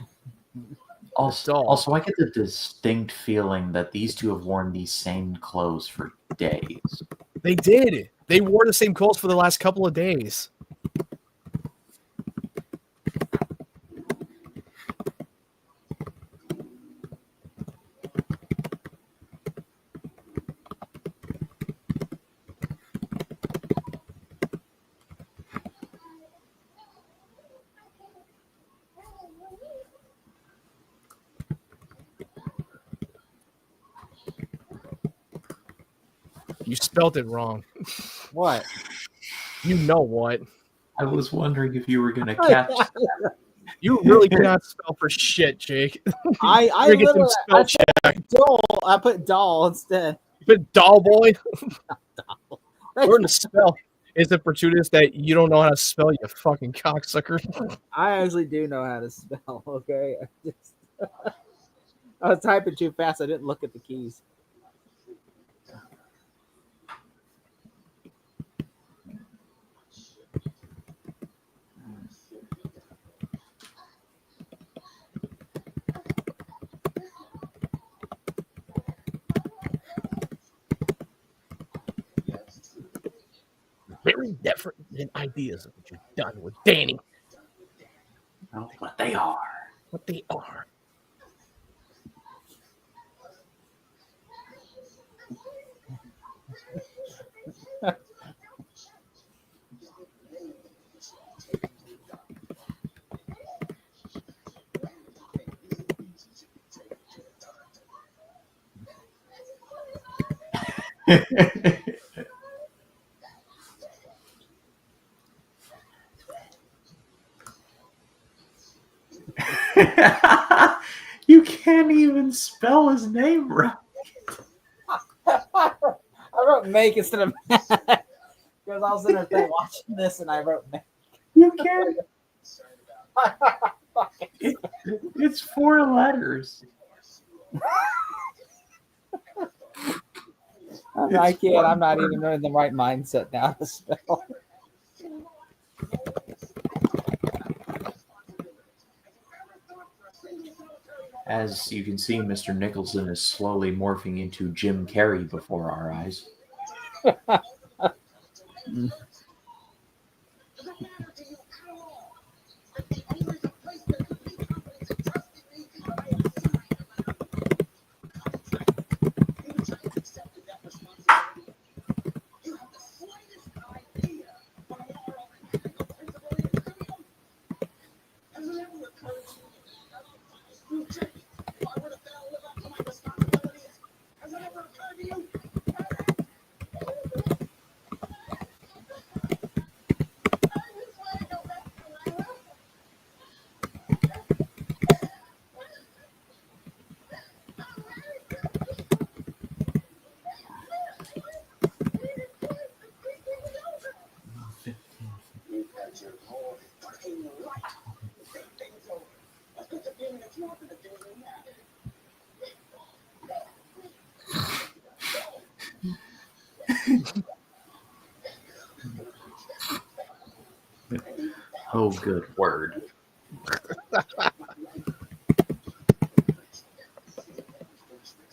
Also, I get the distinct feeling that these two have worn these same clothes for days. They did. They wore the same clothes for the last couple of days. You spelt it wrong. What? You know what? I was wondering if you were going to catch that. You really cannot spell for shit, Jake. I Get some literally spell check. doll. I put doll instead. But doll boy. Learn to spell. Is it fortuitous that you don't know how to spell, you fucking cocksucker? I actually do know how to spell. Okay, I was typing too fast. I didn't look at the keys. Very different than ideas of what you've done with Danny. Oh, what they are. What they are. You can't even spell his name right. I wrote make instead of because I was in there watching this and I wrote make. You can't. It's 4 letters. I can't. I'm not even in the right mindset now to spell. As you can see, Mr. Nicholson is slowly morphing into Jim Carrey before our eyes. Oh, good word. I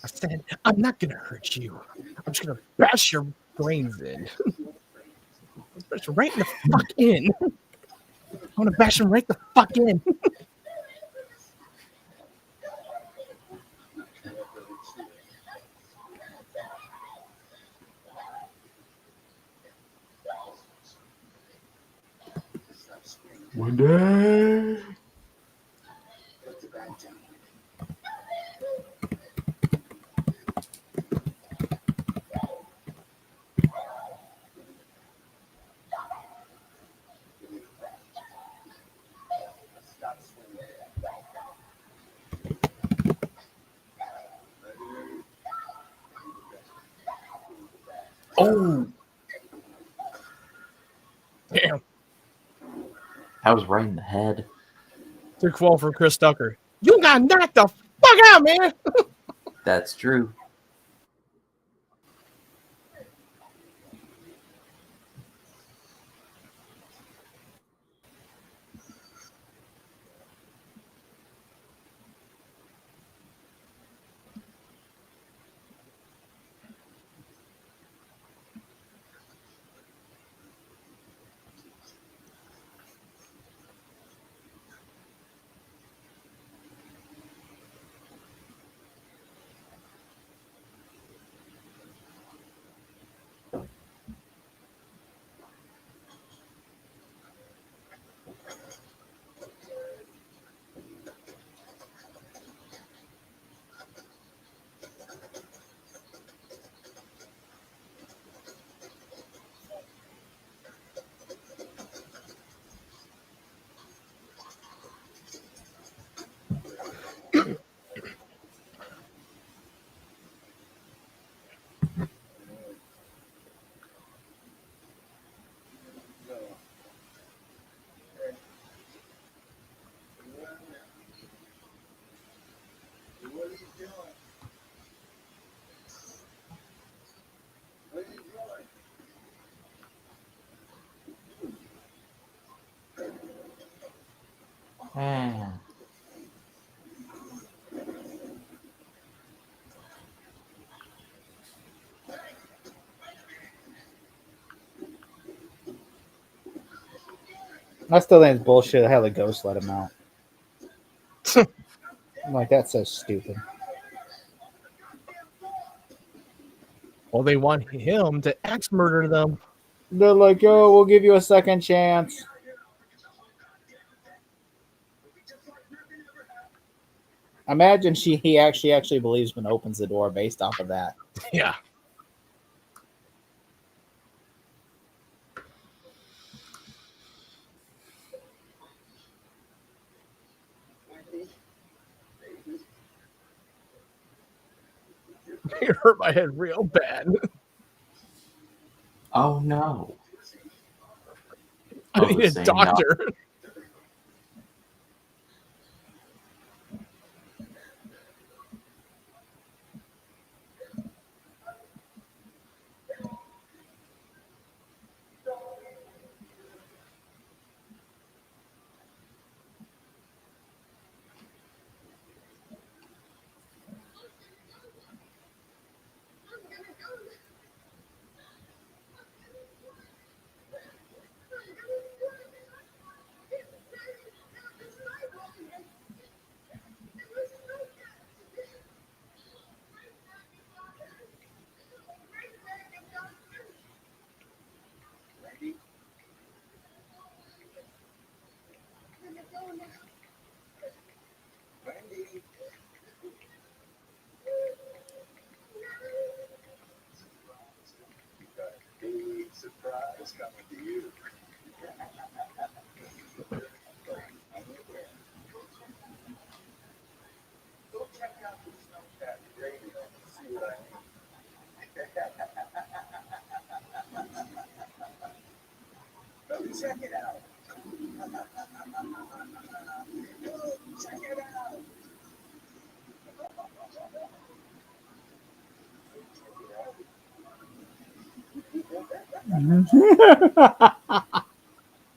said, I'm not going to hurt you. I'm just going to bash your brains in. Bash right in the fuck in. I'm going to bash him right the fuck in. One day. Oh, Damn. that was right in the head. Took fall for Chris Tucker. You got knocked the fuck out, man. That's true. Man. I still think it's bullshit how the ghost let him out. I'm like, that's so stupid. Well, they want him to axe murder them. They're like, oh, we'll give you a second chance. Imagine he actually believes when opens the door based off of that. Yeah. It hurt my head real bad. Oh no. I Oh, need the a same doctor.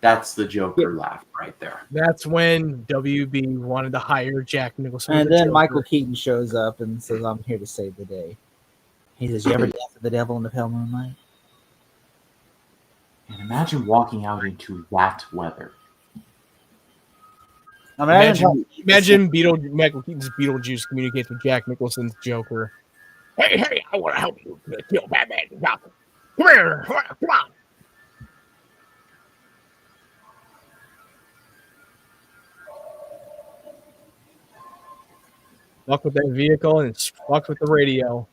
That's the Joker laugh right there. That's when WB wanted to hire Jack Nicholson. And as the then Joker. Michael Keaton shows up and says, I'm here to save the day. He says, you ever dance with the devil in the pale moonlight? And imagine walking out into that weather. Imagine Michael Keaton's Beetlejuice communicates with Jack Nicholson's Joker. Hey, I want to help you kill Batman. Come here, come on. Fuck with that vehicle and fuck with the radio.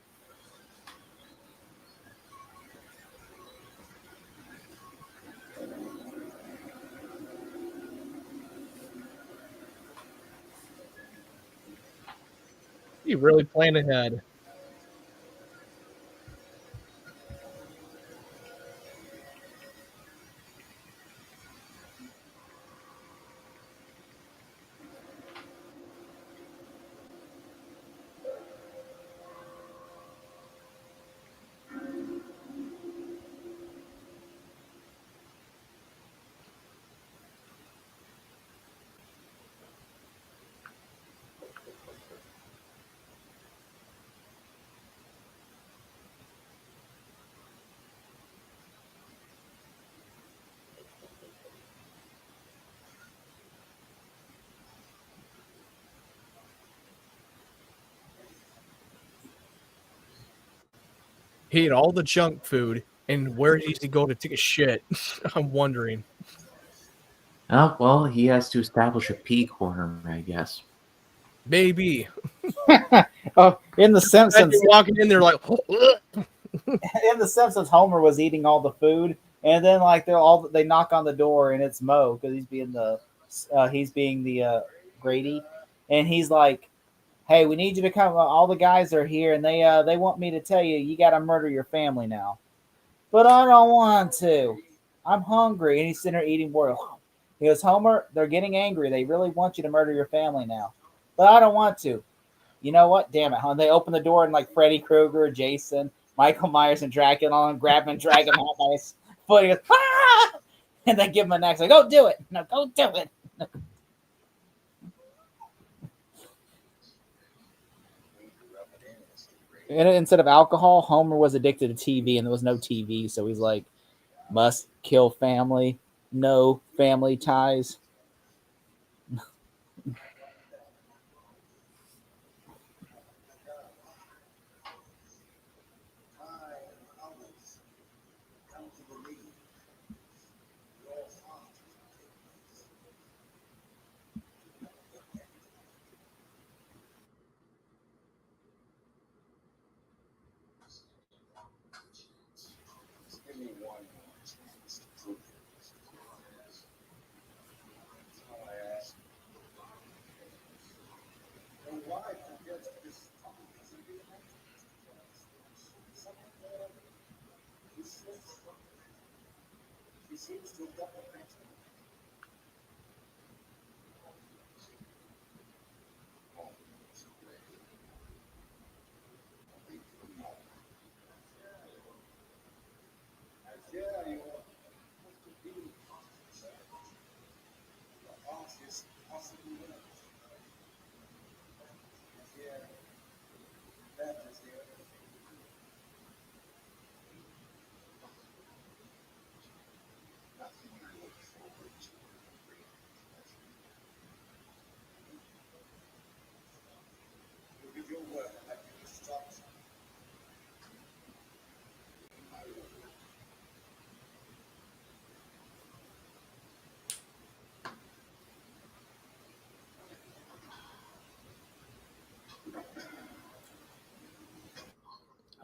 He really planned ahead. He ate all the junk food, and where does he go to take a shit? I'm wondering. Oh, well, he has to establish a pee corner, I guess. Maybe. Oh, in the Imagine Simpsons, walking in there like, in the Simpsons, Homer was eating all the food, and then like they knock on the door, and it's Mo because he's being the Grady, and he's like, "Hey, we need you to come. All the guys are here, and they want me to tell you you got to murder your family now." But I don't want to. I'm hungry, and he's sitting there eating more. He goes, Homer, they're getting angry. They really want you to murder your family now, but I don't want to. You know what? Damn it, huh? They open the door and like Freddy Krueger, Jason, Michael Myers, and Dracula and grab him and drag him out by his foot. He goes, ah! And they give him an axe. Like, go do it. No, go do it. And instead of alcohol, Homer was addicted to TV, and there was no TV, so he's like, must kill family, no family ties.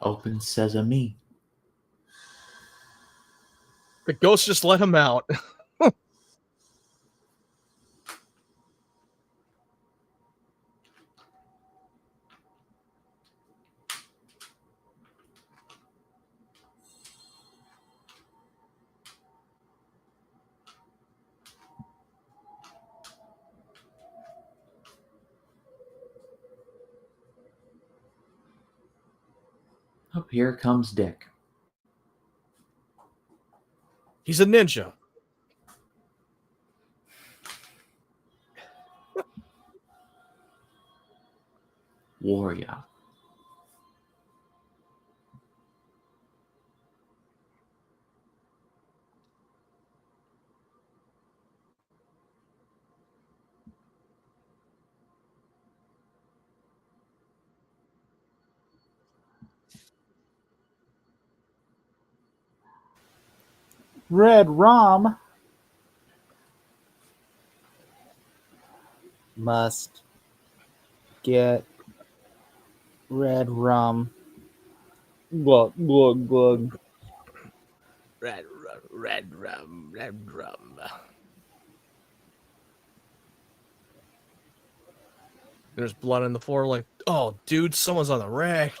Open sesame. the ghost just let him out. Oh, here comes Dick. He's a ninja. Warrior. Red rum must get red rum. Glug, glug, glug. Red rum, red rum. There's blood on the floor. Like, oh, dude, someone's on the rack.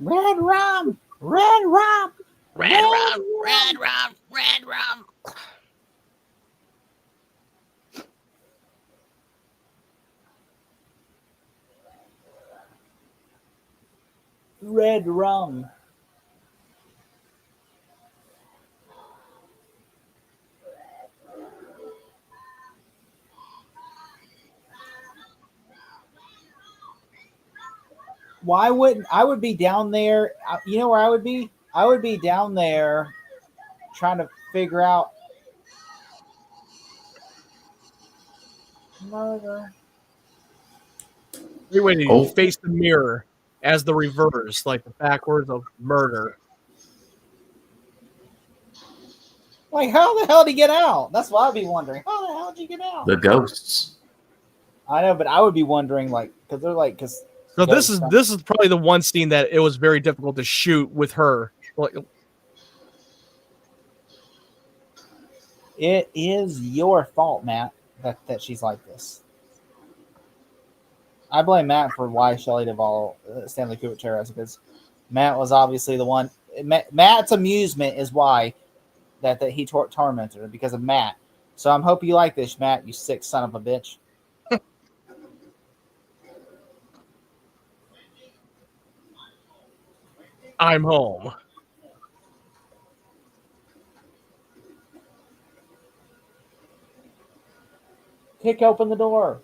Red rum, red rum, Red rum, red rum, red rum. red rum. Why wouldn't I would be down there? You know where I would be? I would be down there trying to figure out murder. Wait, wait, Oh. face the mirror as the reverse, like the backwards of murder. Like, how the hell did he get out? That's what I'd be wondering. How the hell did you get out? The ghosts. I know, but I would be wondering, like, because they're like, because. So this is probably the one scene that it was very difficult to shoot with her. Like, It is your fault, Matt, that she's like this. I blame Matt for why Shelley Duvall, Stanley Kubrick terrorized, because Matt was obviously the one. Matt's amusement is why that he tormented her, because of Matt. So I'm hoping you like this, Matt, you sick son of a bitch. I'm home. Kick open the door.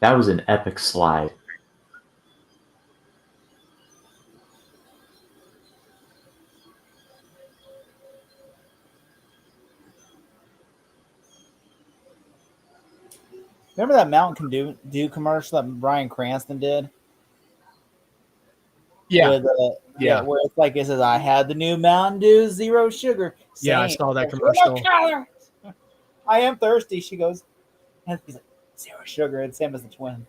That was an epic slide. Remember that Mountain Dew commercial that Bryan Cranston did? Yeah. With, yeah. Where it's like it says, "I had the new Mountain Dew, zero sugar." Yeah, I saw that commercial. I am thirsty. She goes, and he's like, "Zero sugar." It's him as the twin.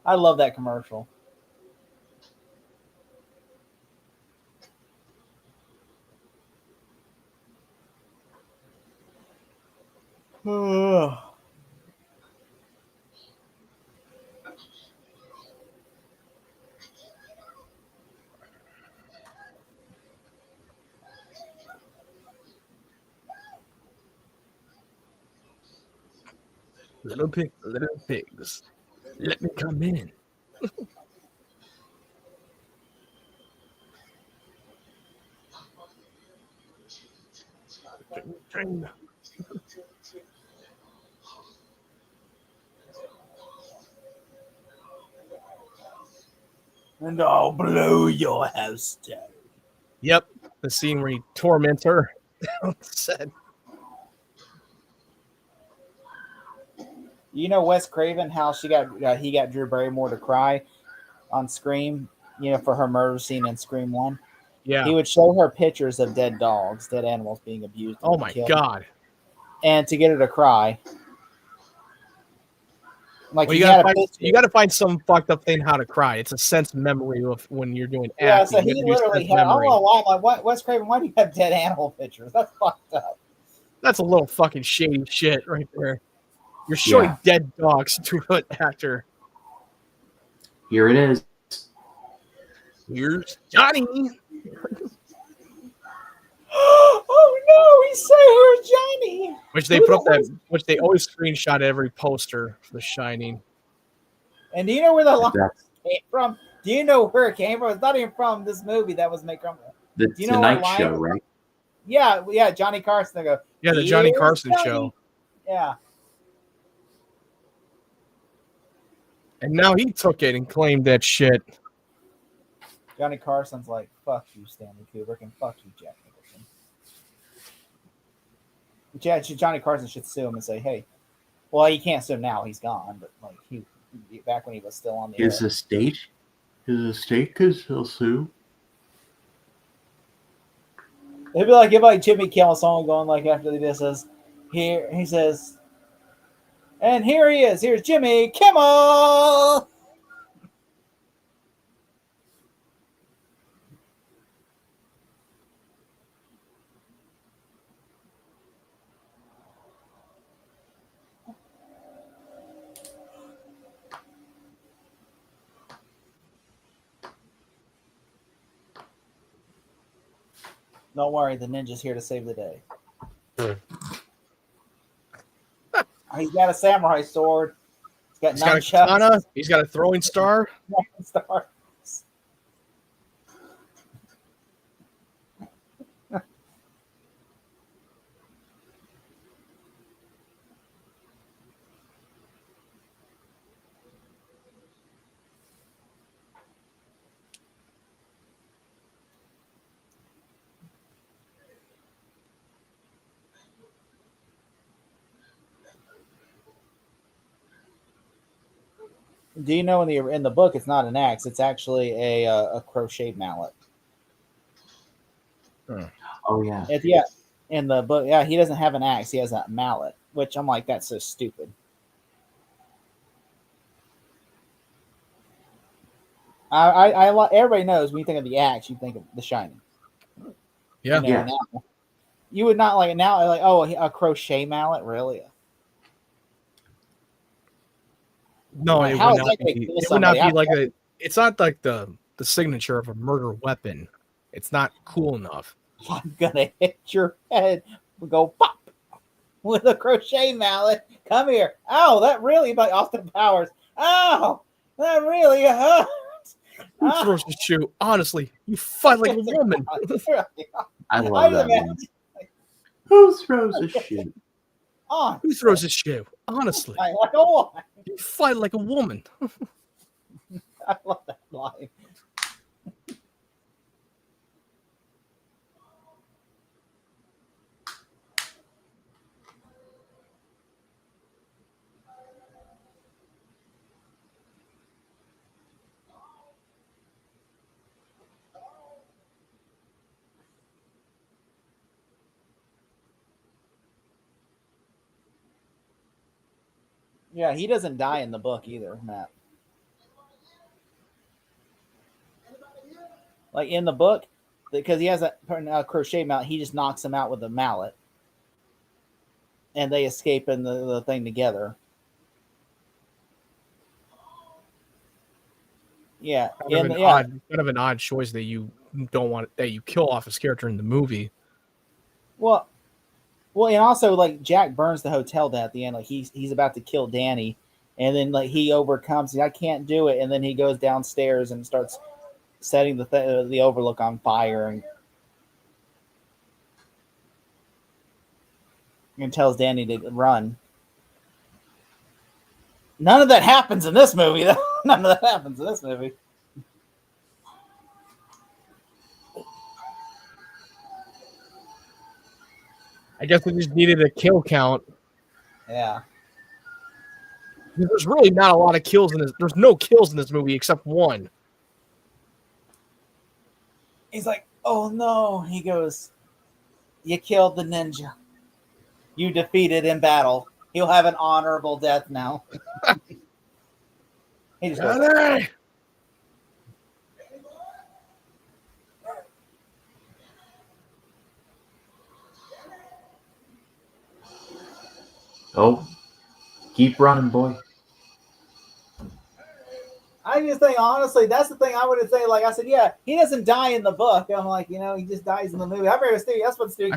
I love that commercial. Little pigs, let me come in. And I'll blow your house down. Yep, the scene where he torments her. Said. You know Wes Craven, how he got Drew Barrymore to cry on Scream, for her murder scene in Scream 1. Yeah. He would show her pictures of dead dogs, dead animals being abused. Oh my God. And to get her to cry. Like, well, you gotta find some fucked up thing how to cry. It's a sense memory of when you're doing acting. Yeah, so he literally had. I don't know why. I'm like, Wes Craven, why do you have dead animal pictures? That's fucked up. That's a little fucking shady shit right there. You're showing dead dogs to an actor. Here it is. Here's Johnny. Oh no, he said here's Johnny. Which they always screenshot every poster for The Shining. And do you know where the line came from? Do you know where it came from? It's not even from this movie that was made from. The Tonight Show, right? Yeah, Johnny Carson. They go, yeah, the Johnny Carson show. Yeah. And now he took it and claimed that shit. Johnny Carson's like, fuck you, Stanley Kubrick, and fuck you, Jack Nicholson. But yeah, Johnny Carson should sue him and say, hey, well, he can't sue him now. He's gone. But like he back when he was still on the His estate could still sue. It'd be like if like Jimmy Kimmel song going like after this says, here he says, and here he is. Here's Jimmy Kimmel. Don't worry, the ninja's here to save the day. He's got a samurai sword. He's got a katana. He's got a throwing star. Stars. Do you know in the book it's not an axe? It's actually a crochet mallet. Oh yeah. Yeah, in the book, yeah, he doesn't have an axe. He has a mallet, which I'm like, that's so stupid. Everybody knows when you think of the axe, you think of The Shining. Yeah, Yeah. Now, you would not like now, like, oh, a crochet mallet, really? No, Like, it how would is not that gonna be. kill It would not somebody? be like a. It's not like the signature of a murder weapon. It's not cool enough. I'm gonna hit your head. We go pop with a crochet mallet. Come here. Oh, that really by Austin Powers. Oh, that really hurts. Who throws a shoe? Honestly, you fight like a woman. I love that imagine- one. Who throws a shoe? On. Who throws a shoe? Honestly, I like a woman. you fight like a woman. I love that line. Yeah, he doesn't die in the book either, Matt. Like in the book, because he has a crochet mallet, he just knocks him out with a mallet, and they escape in the thing together. Yeah, Kind of an odd choice that you don't want that you kill off his character in the movie. Well, and also like Jack burns the hotel down at the end. Like he's about to kill Danny, and then like he overcomes. I can't do it, and then he goes downstairs and starts setting the Overlook on fire and tells Danny to run. None of that happens in this movie, though. None of that happens in this movie. I guess they just needed a kill count. Yeah. There's really not a lot of kills in this. There's no kills in this movie except one. He's like, oh no. He goes, you killed the ninja. You defeated in battle. He'll have an honorable death now. He just goes, Oh, keep running, boy. I just think, honestly, that's the thing I would say. Like I said, yeah, he doesn't die in the book. I'm like, he just dies in the movie. That's what's doing.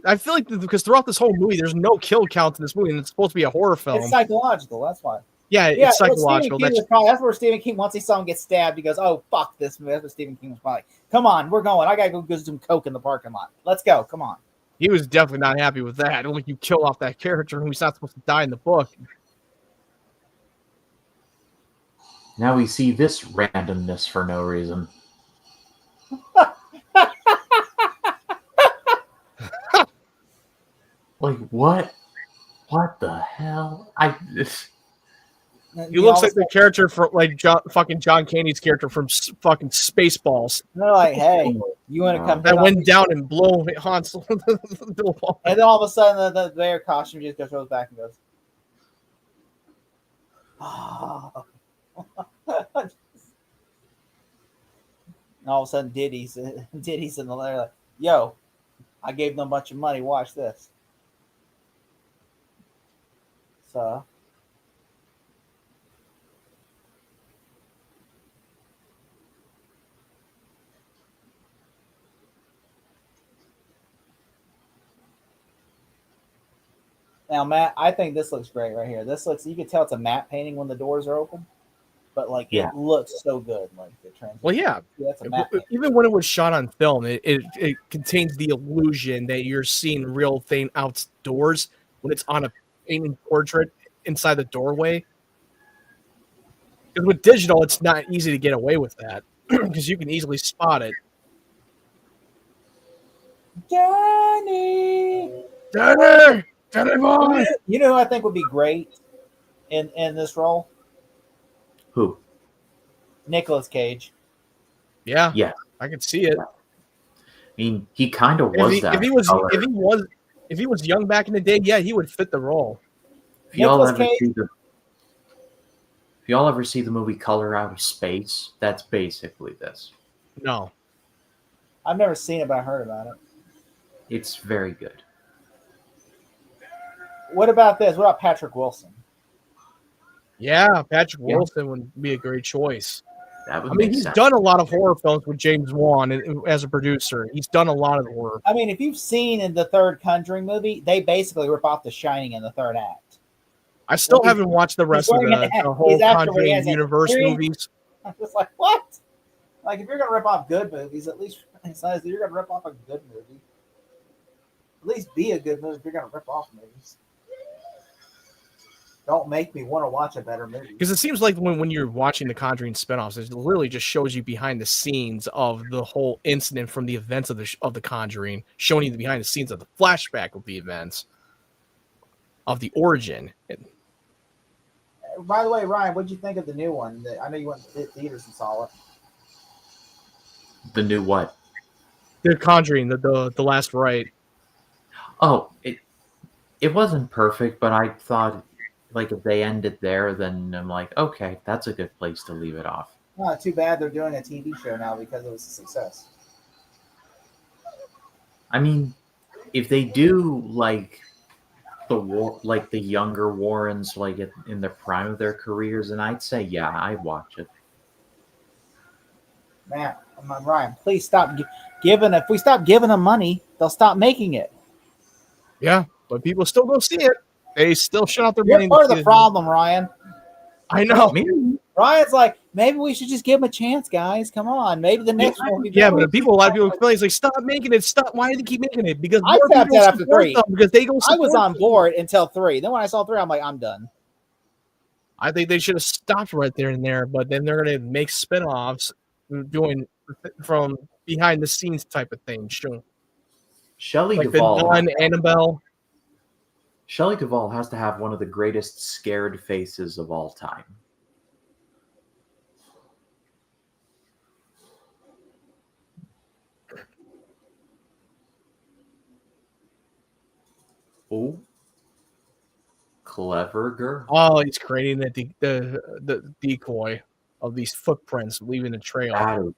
I feel like because throughout this whole movie, there's no kill count in this movie, and it's supposed to be a horror film. It's psychological. That's why. Yeah, it's psychological. That's where Stephen King, once he saw him get stabbed, he goes, "Oh fuck this movie." That's what Stephen King was probably. Come on, we're going. I gotta go get some coke in the parking lot. Let's go. Come on. He was definitely not happy with that. Like you kill off that character who's not supposed to die in the book. Now we see this randomness for no reason. Like what? What the hell? He looks like the character from like John Candy's character from fucking Spaceballs. And they're like, "Hey, you want to come?" That went down and blow Hans. And then all of a sudden, the bear costume just goes back and goes. Oh. And all of a sudden, Diddy's in the lair like, "Yo, I gave them a bunch of money. Watch this." So. Now, Matt, I think this looks great right here. This looks, you can tell it's a matte painting when the doors are open, but like Yeah. it looks so good. Like the transition. Well, yeah. That's a matte painting. Even when it was shot on film, it contains the illusion that you're seeing real thing outdoors when it's on a painted portrait inside the doorway. Because with digital, it's not easy to get away with that because you can easily spot it. Johnny! Johnny boy! You know who I think would be great in this role? Who? Nicolas Cage. Yeah, Yeah. I could see it. I mean, he kind of was that. If he was young back in the day, yeah, he would fit the role. If y'all Nicolas ever Cage? see the If y'all ever see the movie Color Out of Space, that's basically this. No. I've never seen it, but I heard about it. It's very good. What about this? What about Patrick Wilson? Yeah, Patrick Wilson would be a great choice. That would I mean, make he's sense. done a lot of horror films with James Wan as a producer. He's done a lot of horror. I mean, if you've seen in the third Conjuring movie, they basically rip off The Shining in the third act. I still haven't watched the rest of the whole Conjuring universe movies. I'm just like, what? Like, if you're going to rip off good movies, at least it's nice that you're going to rip off a good movie. At least be a good movie if you're going to rip off movies. Don't make me want to watch a better movie. Because it seems like when you're watching the Conjuring spinoffs, it literally just shows you behind the scenes of the whole incident from the events of the Conjuring, showing you the behind the scenes of the flashback of the events of the origin. By the way, Ryan, what did you think of the new one? I know you went to theaters and saw it. The new what? The Conjuring, the last rite. Oh, it wasn't perfect, but I thought, like, if they ended there, then I'm like, okay, that's a good place to leave it off. Oh, too bad they're doing a TV show now because it was a success. I mean, if they do like the younger Warrens, like in the prime of their careers, and I'd say, yeah, I'd watch it. Man, Ryan, please stop giving. If we stop giving them money, they'll stop making it. Yeah, but people still go see it. They still shut out their money. You're part of the problem, Ryan. I know. Ryan's like, maybe we should just give them a chance, guys. Come on, maybe the next one will be better. But a lot of people feel like, stop making it. Stop. Why do they keep making it? Because I tapped out after 3. Because they go. I was on board until 3. Then when I saw 3, I'm like, I'm done. I think they should have stopped right there and there. But then they're going to make spinoffs doing from behind the scenes type of thing. Sure. Shelley like Duvall. The Nun, Annabelle. Shelley Duvall has to have one of the greatest scared faces of all time. Oh, clever girl. Oh, he's creating the decoy of these footprints, leaving a trail.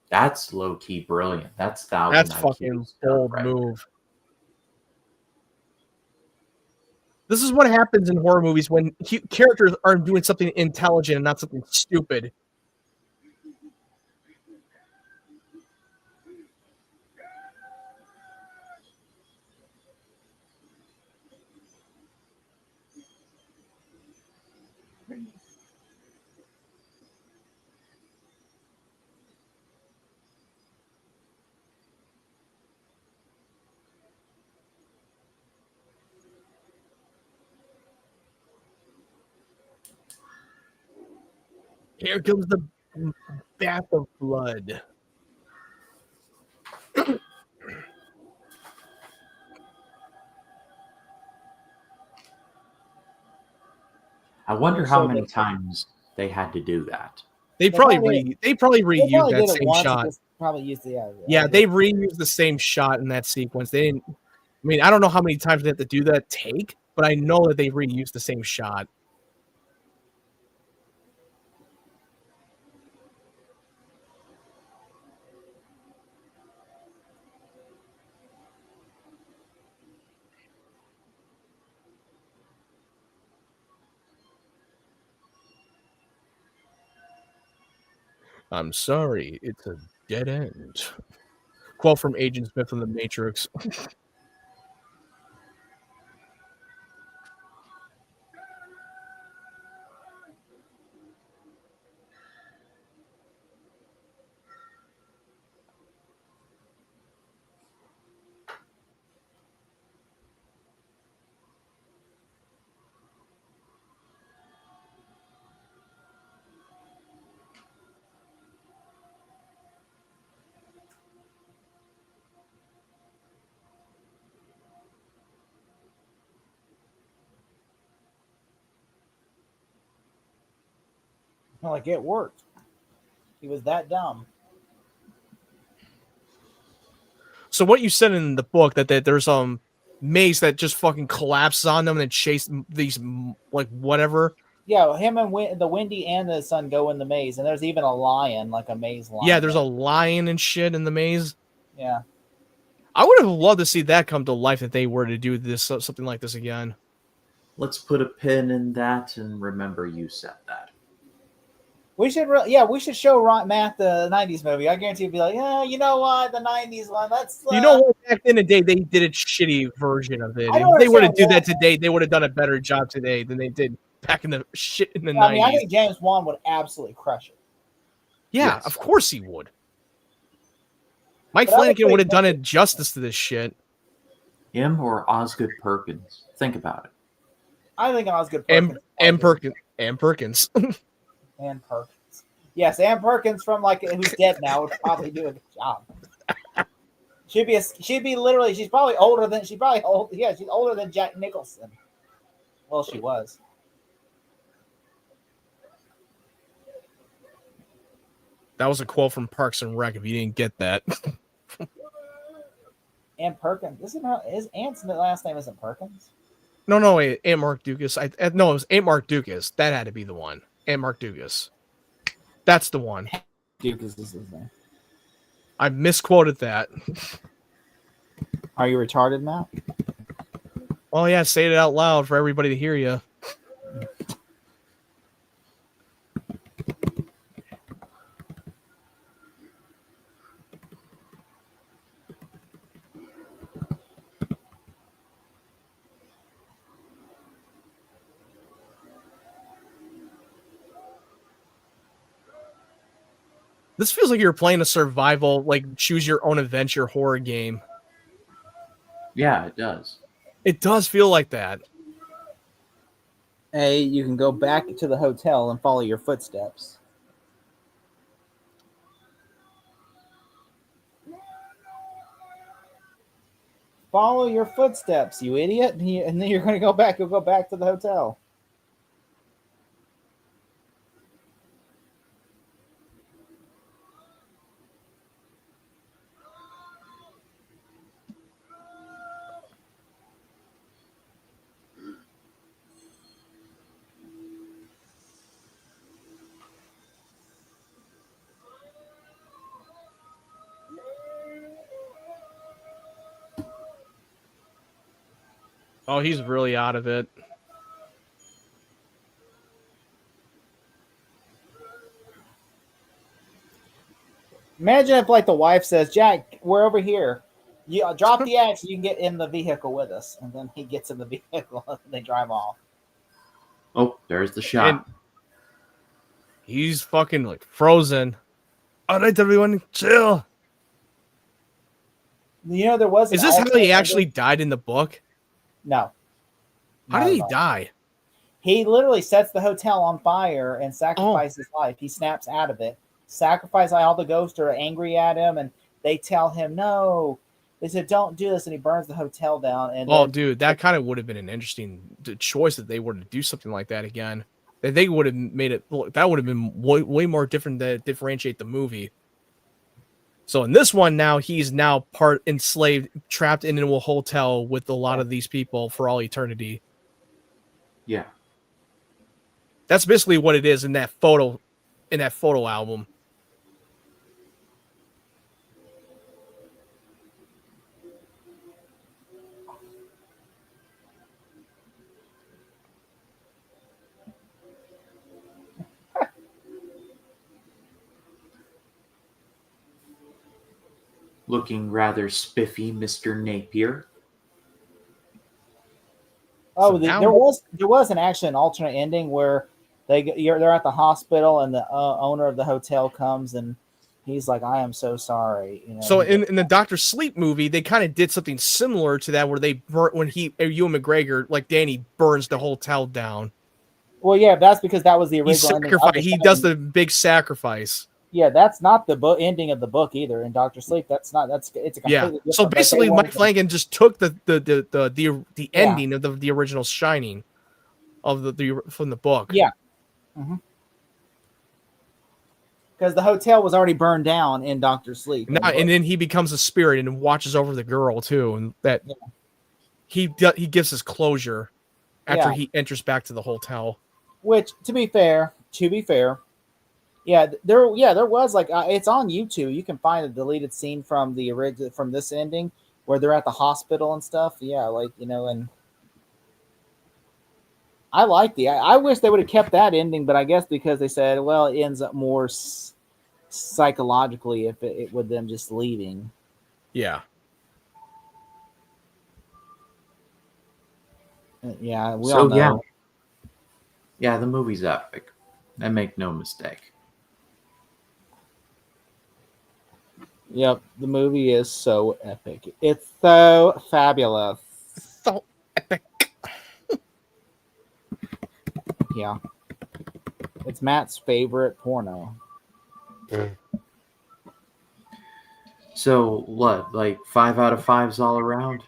That's low key brilliant. That's fucking bold move. This is what happens in horror movies when characters are doing something intelligent and not something stupid. Here comes the bath of blood. I wonder how many times they had to do that. They probably reused that same shot. Probably used they reused the same shot in that sequence. They didn't. I mean, I don't know how many times they have to do that take, but I know that they reused the same shot. I'm sorry, it's a dead end. Quote from Agent Smith from The Matrix. Like, it worked. He was that dumb. So what you said in the book that there's maze that just fucking collapses on them and chase these like whatever. Yeah, him and the Wendy and the son go in the maze, and there's even a lion, like a maze lion. Yeah, there's a lion and shit in the maze. Yeah. I would have loved to see that come to life if they were to do this something like this again. Let's put a pin in that and remember you said that. We should, we should show Matt the '90s movie. I guarantee he'd be like, yeah, you know what, the '90s one. Let's. You know what? Back in the day, they did a shitty version of it. If they were to do that today, they would have done a better job today than they did back in the shit in the '90s. I mean, I think James Wan would absolutely crush it. Yeah, yes. Of course he would. Mike Flanagan would have done it justice to this shit. Him or Osgood Perkins? Think about it. I think Osgood Perkins. And Perkins. Ann Perkins. Yes, Ann Perkins from who's dead now would probably do a good job. She's probably older than she's older than Jack Nicholson. Well, she was. That was a quote from Parks and Rec. If you didn't get that. Ann Perkins. His aunt's last name isn't Perkins? No, wait, Aunt Mark Dukas. No, it was Aunt Mark Dukas. That had to be the one. Aunt Mark Dukas. That's the one. Dukas is his name. I misquoted that. Are you retarded, Matt? Well, yeah, say it out loud for everybody to hear you. This feels like you're playing a survival, choose your own adventure horror game. Yeah, it does. It does feel like that. You can go back to the hotel and follow your footsteps. Follow your footsteps, you idiot. And then you're going to go back. You'll go back to the hotel. Oh, he's really out of it. Imagine if, the wife says, Jack, we're over here. You drop the axe, you can get in the vehicle with us. And then he gets in the vehicle and they drive off. Oh, there's the shot. And he's fucking frozen. All right, everyone, chill. There was. Is this how he actually died in the book? No. How did he die? He literally sets the hotel on fire and sacrifices his life. He snaps out of it. Sacrifice. All the ghosts are angry at him, and they tell him no. They said, "Don't do this," and he burns the hotel down. And dude, that kind of would have been an interesting choice if they were to do something like that again. They would have made it. That would have been way more different to differentiate the movie. So in this one now, he's now part enslaved, trapped into a hotel with a lot of these people for all eternity. Yeah. That's basically what it is in that photo album. Looking rather spiffy, Mr. Napier. Oh, there was actually an alternate ending where they're at the hospital and the owner of the hotel comes and he's like, "I am so sorry." So in the Dr. Sleep movie, they kind of did something similar to that where they when Ewan McGregor, like Danny, burns the hotel down. Well, yeah, that's because that was the original ending. He does the big sacrifice. Yeah, that's not the ending of the book either. In Dr. Sleep, it's a completely different. So basically, Mike Flanagan just took the ending of the original Shining of from the book. Yeah. Mm-hmm. because the hotel was already burned down in Doctor Sleep. And then he becomes a spirit and watches over the girl too, and that he gives his closure after he enters back to the hotel. Which, to be fair, there was like it's on YouTube. You can find a deleted scene from the original from this ending where they're at the hospital and stuff. Yeah, like and I like I wish they would have kept that ending, but I guess because they said, well, it ends up more psychologically if it with them just leaving. Yeah. Yeah, we all know. Yeah, the movie's epic. I make no mistake. Yep, the movie is so epic. It's so fabulous. So epic. Yeah. It's Matt's favorite porno. So what, like 5 out of 5s all around?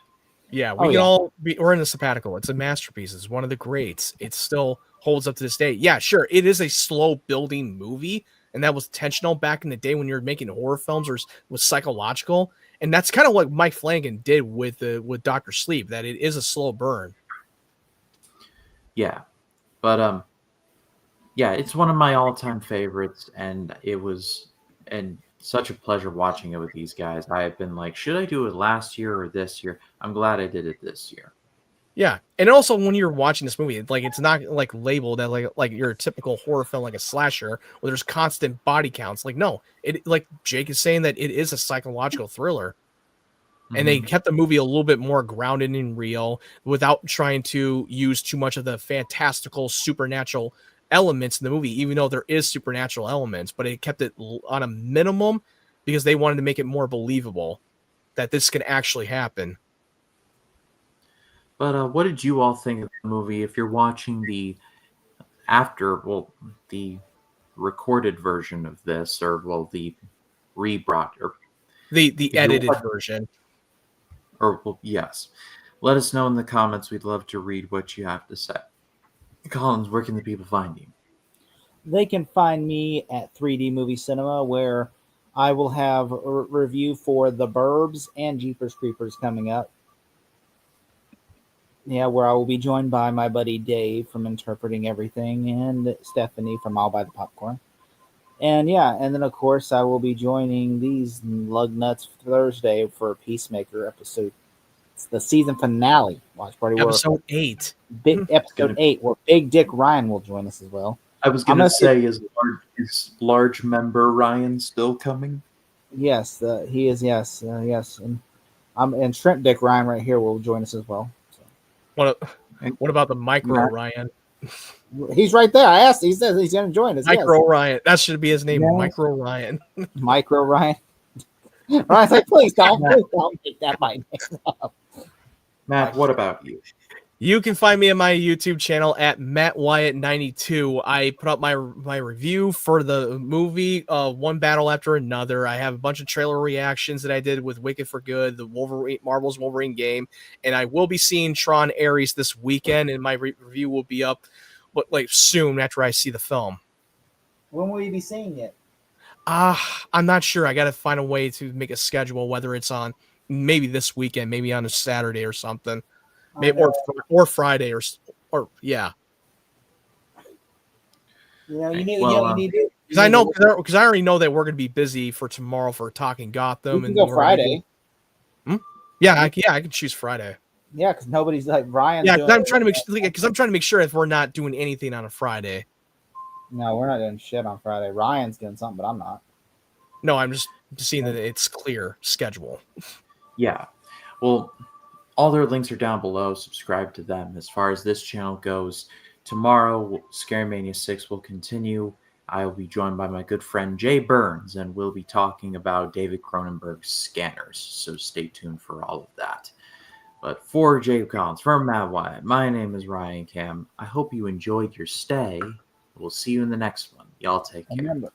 Yeah, we're in a sabbatical. It's a masterpiece. It's one of the greats. It still holds up to this day. Yeah, sure. It is a slow building movie, and that was intentional back in the day when you're making horror films or was psychological. And that's kind of what Mike Flanagan did with Dr. Sleep, that it is a slow burn. Yeah. But yeah, it's one of my all-time favorites, and it was such a pleasure watching it with these guys. I have been like, should I do it last year or this year? I'm glad I did it this year. Yeah, and also when you're watching this movie, it's not like labeled as like your typical horror film, like a slasher, where there's constant body counts. Like, no, it like Jake is saying that it is a psychological thriller, and they kept the movie a little bit more grounded and real without trying to use too much of the fantastical, supernatural elements in the movie, even though there is supernatural elements, but it kept it on a minimum because they wanted to make it more believable that this can actually happen. But what did you all think of the movie? If you're watching the recorded version of this, or the rebrought or the edited version, or yes, let us know in the comments. We'd love to read what you have to say. Collins, where can the people find you? They can find me at 3D Movie Cinema, where I will have a review for The Burbs and Jeepers Creepers coming up. Yeah, where I will be joined by my buddy Dave from Interpreting Everything and Stephanie from I'll Buy the Popcorn. And yeah, and then of course I will be joining these lug nuts Thursday for Peacemaker episode. It's the season finale watch party. Episode 8. Episode 8, where Big Dick Ryan will join us as well. I was going to say, is large member Ryan still coming? Yes, he is. Yes, yes, and Shrimp Dick Ryan right here will join us as well. So. What about the Micro Ryan? He's right there. I asked. He says he's going to join us. Micro Ryan. That should be his name. Yes. Micro Ryan. Micro Ryan. Ryan's like, please don't make that my name up. Matt, what about you? You can find me on my YouTube channel at MattWyatt92. I put up my review for the movie, one battle after another. I have a bunch of trailer reactions that I did with Wicked for Good, the Marvel's Wolverine game, and I will be seeing Tron Ares this weekend, and my review will be up, soon after I see the film. When will you be seeing it? I'm not sure. I got to find a way to make a schedule, whether it's on maybe this weekend, maybe on a Saturday or something. Maybe, or Friday or yeah. You need to. Because I know because I already know that we're going to be busy for tomorrow for Talking Gotham. You can go Friday. Yeah, I can choose Friday. Yeah, because nobody's like Ryan. Yeah, I'm trying to make sure if we're not doing anything on a Friday. No, we're not doing shit on Friday. Ryan's doing something, but I'm not. No, I'm just seeing that it's clear schedule. Yeah, well. All their links are down below. Subscribe to them. As far as this channel goes, tomorrow, Scarymania 6 will continue. I will be joined by my good friend Jay Burns, and we'll be talking about David Cronenberg's Scanners. So stay tuned for all of that. But for Jacob Collins, from Matt Wyatt, my name is Ryan Cam. I hope you enjoyed your stay. We'll see you in the next one. Y'all take care. Remember,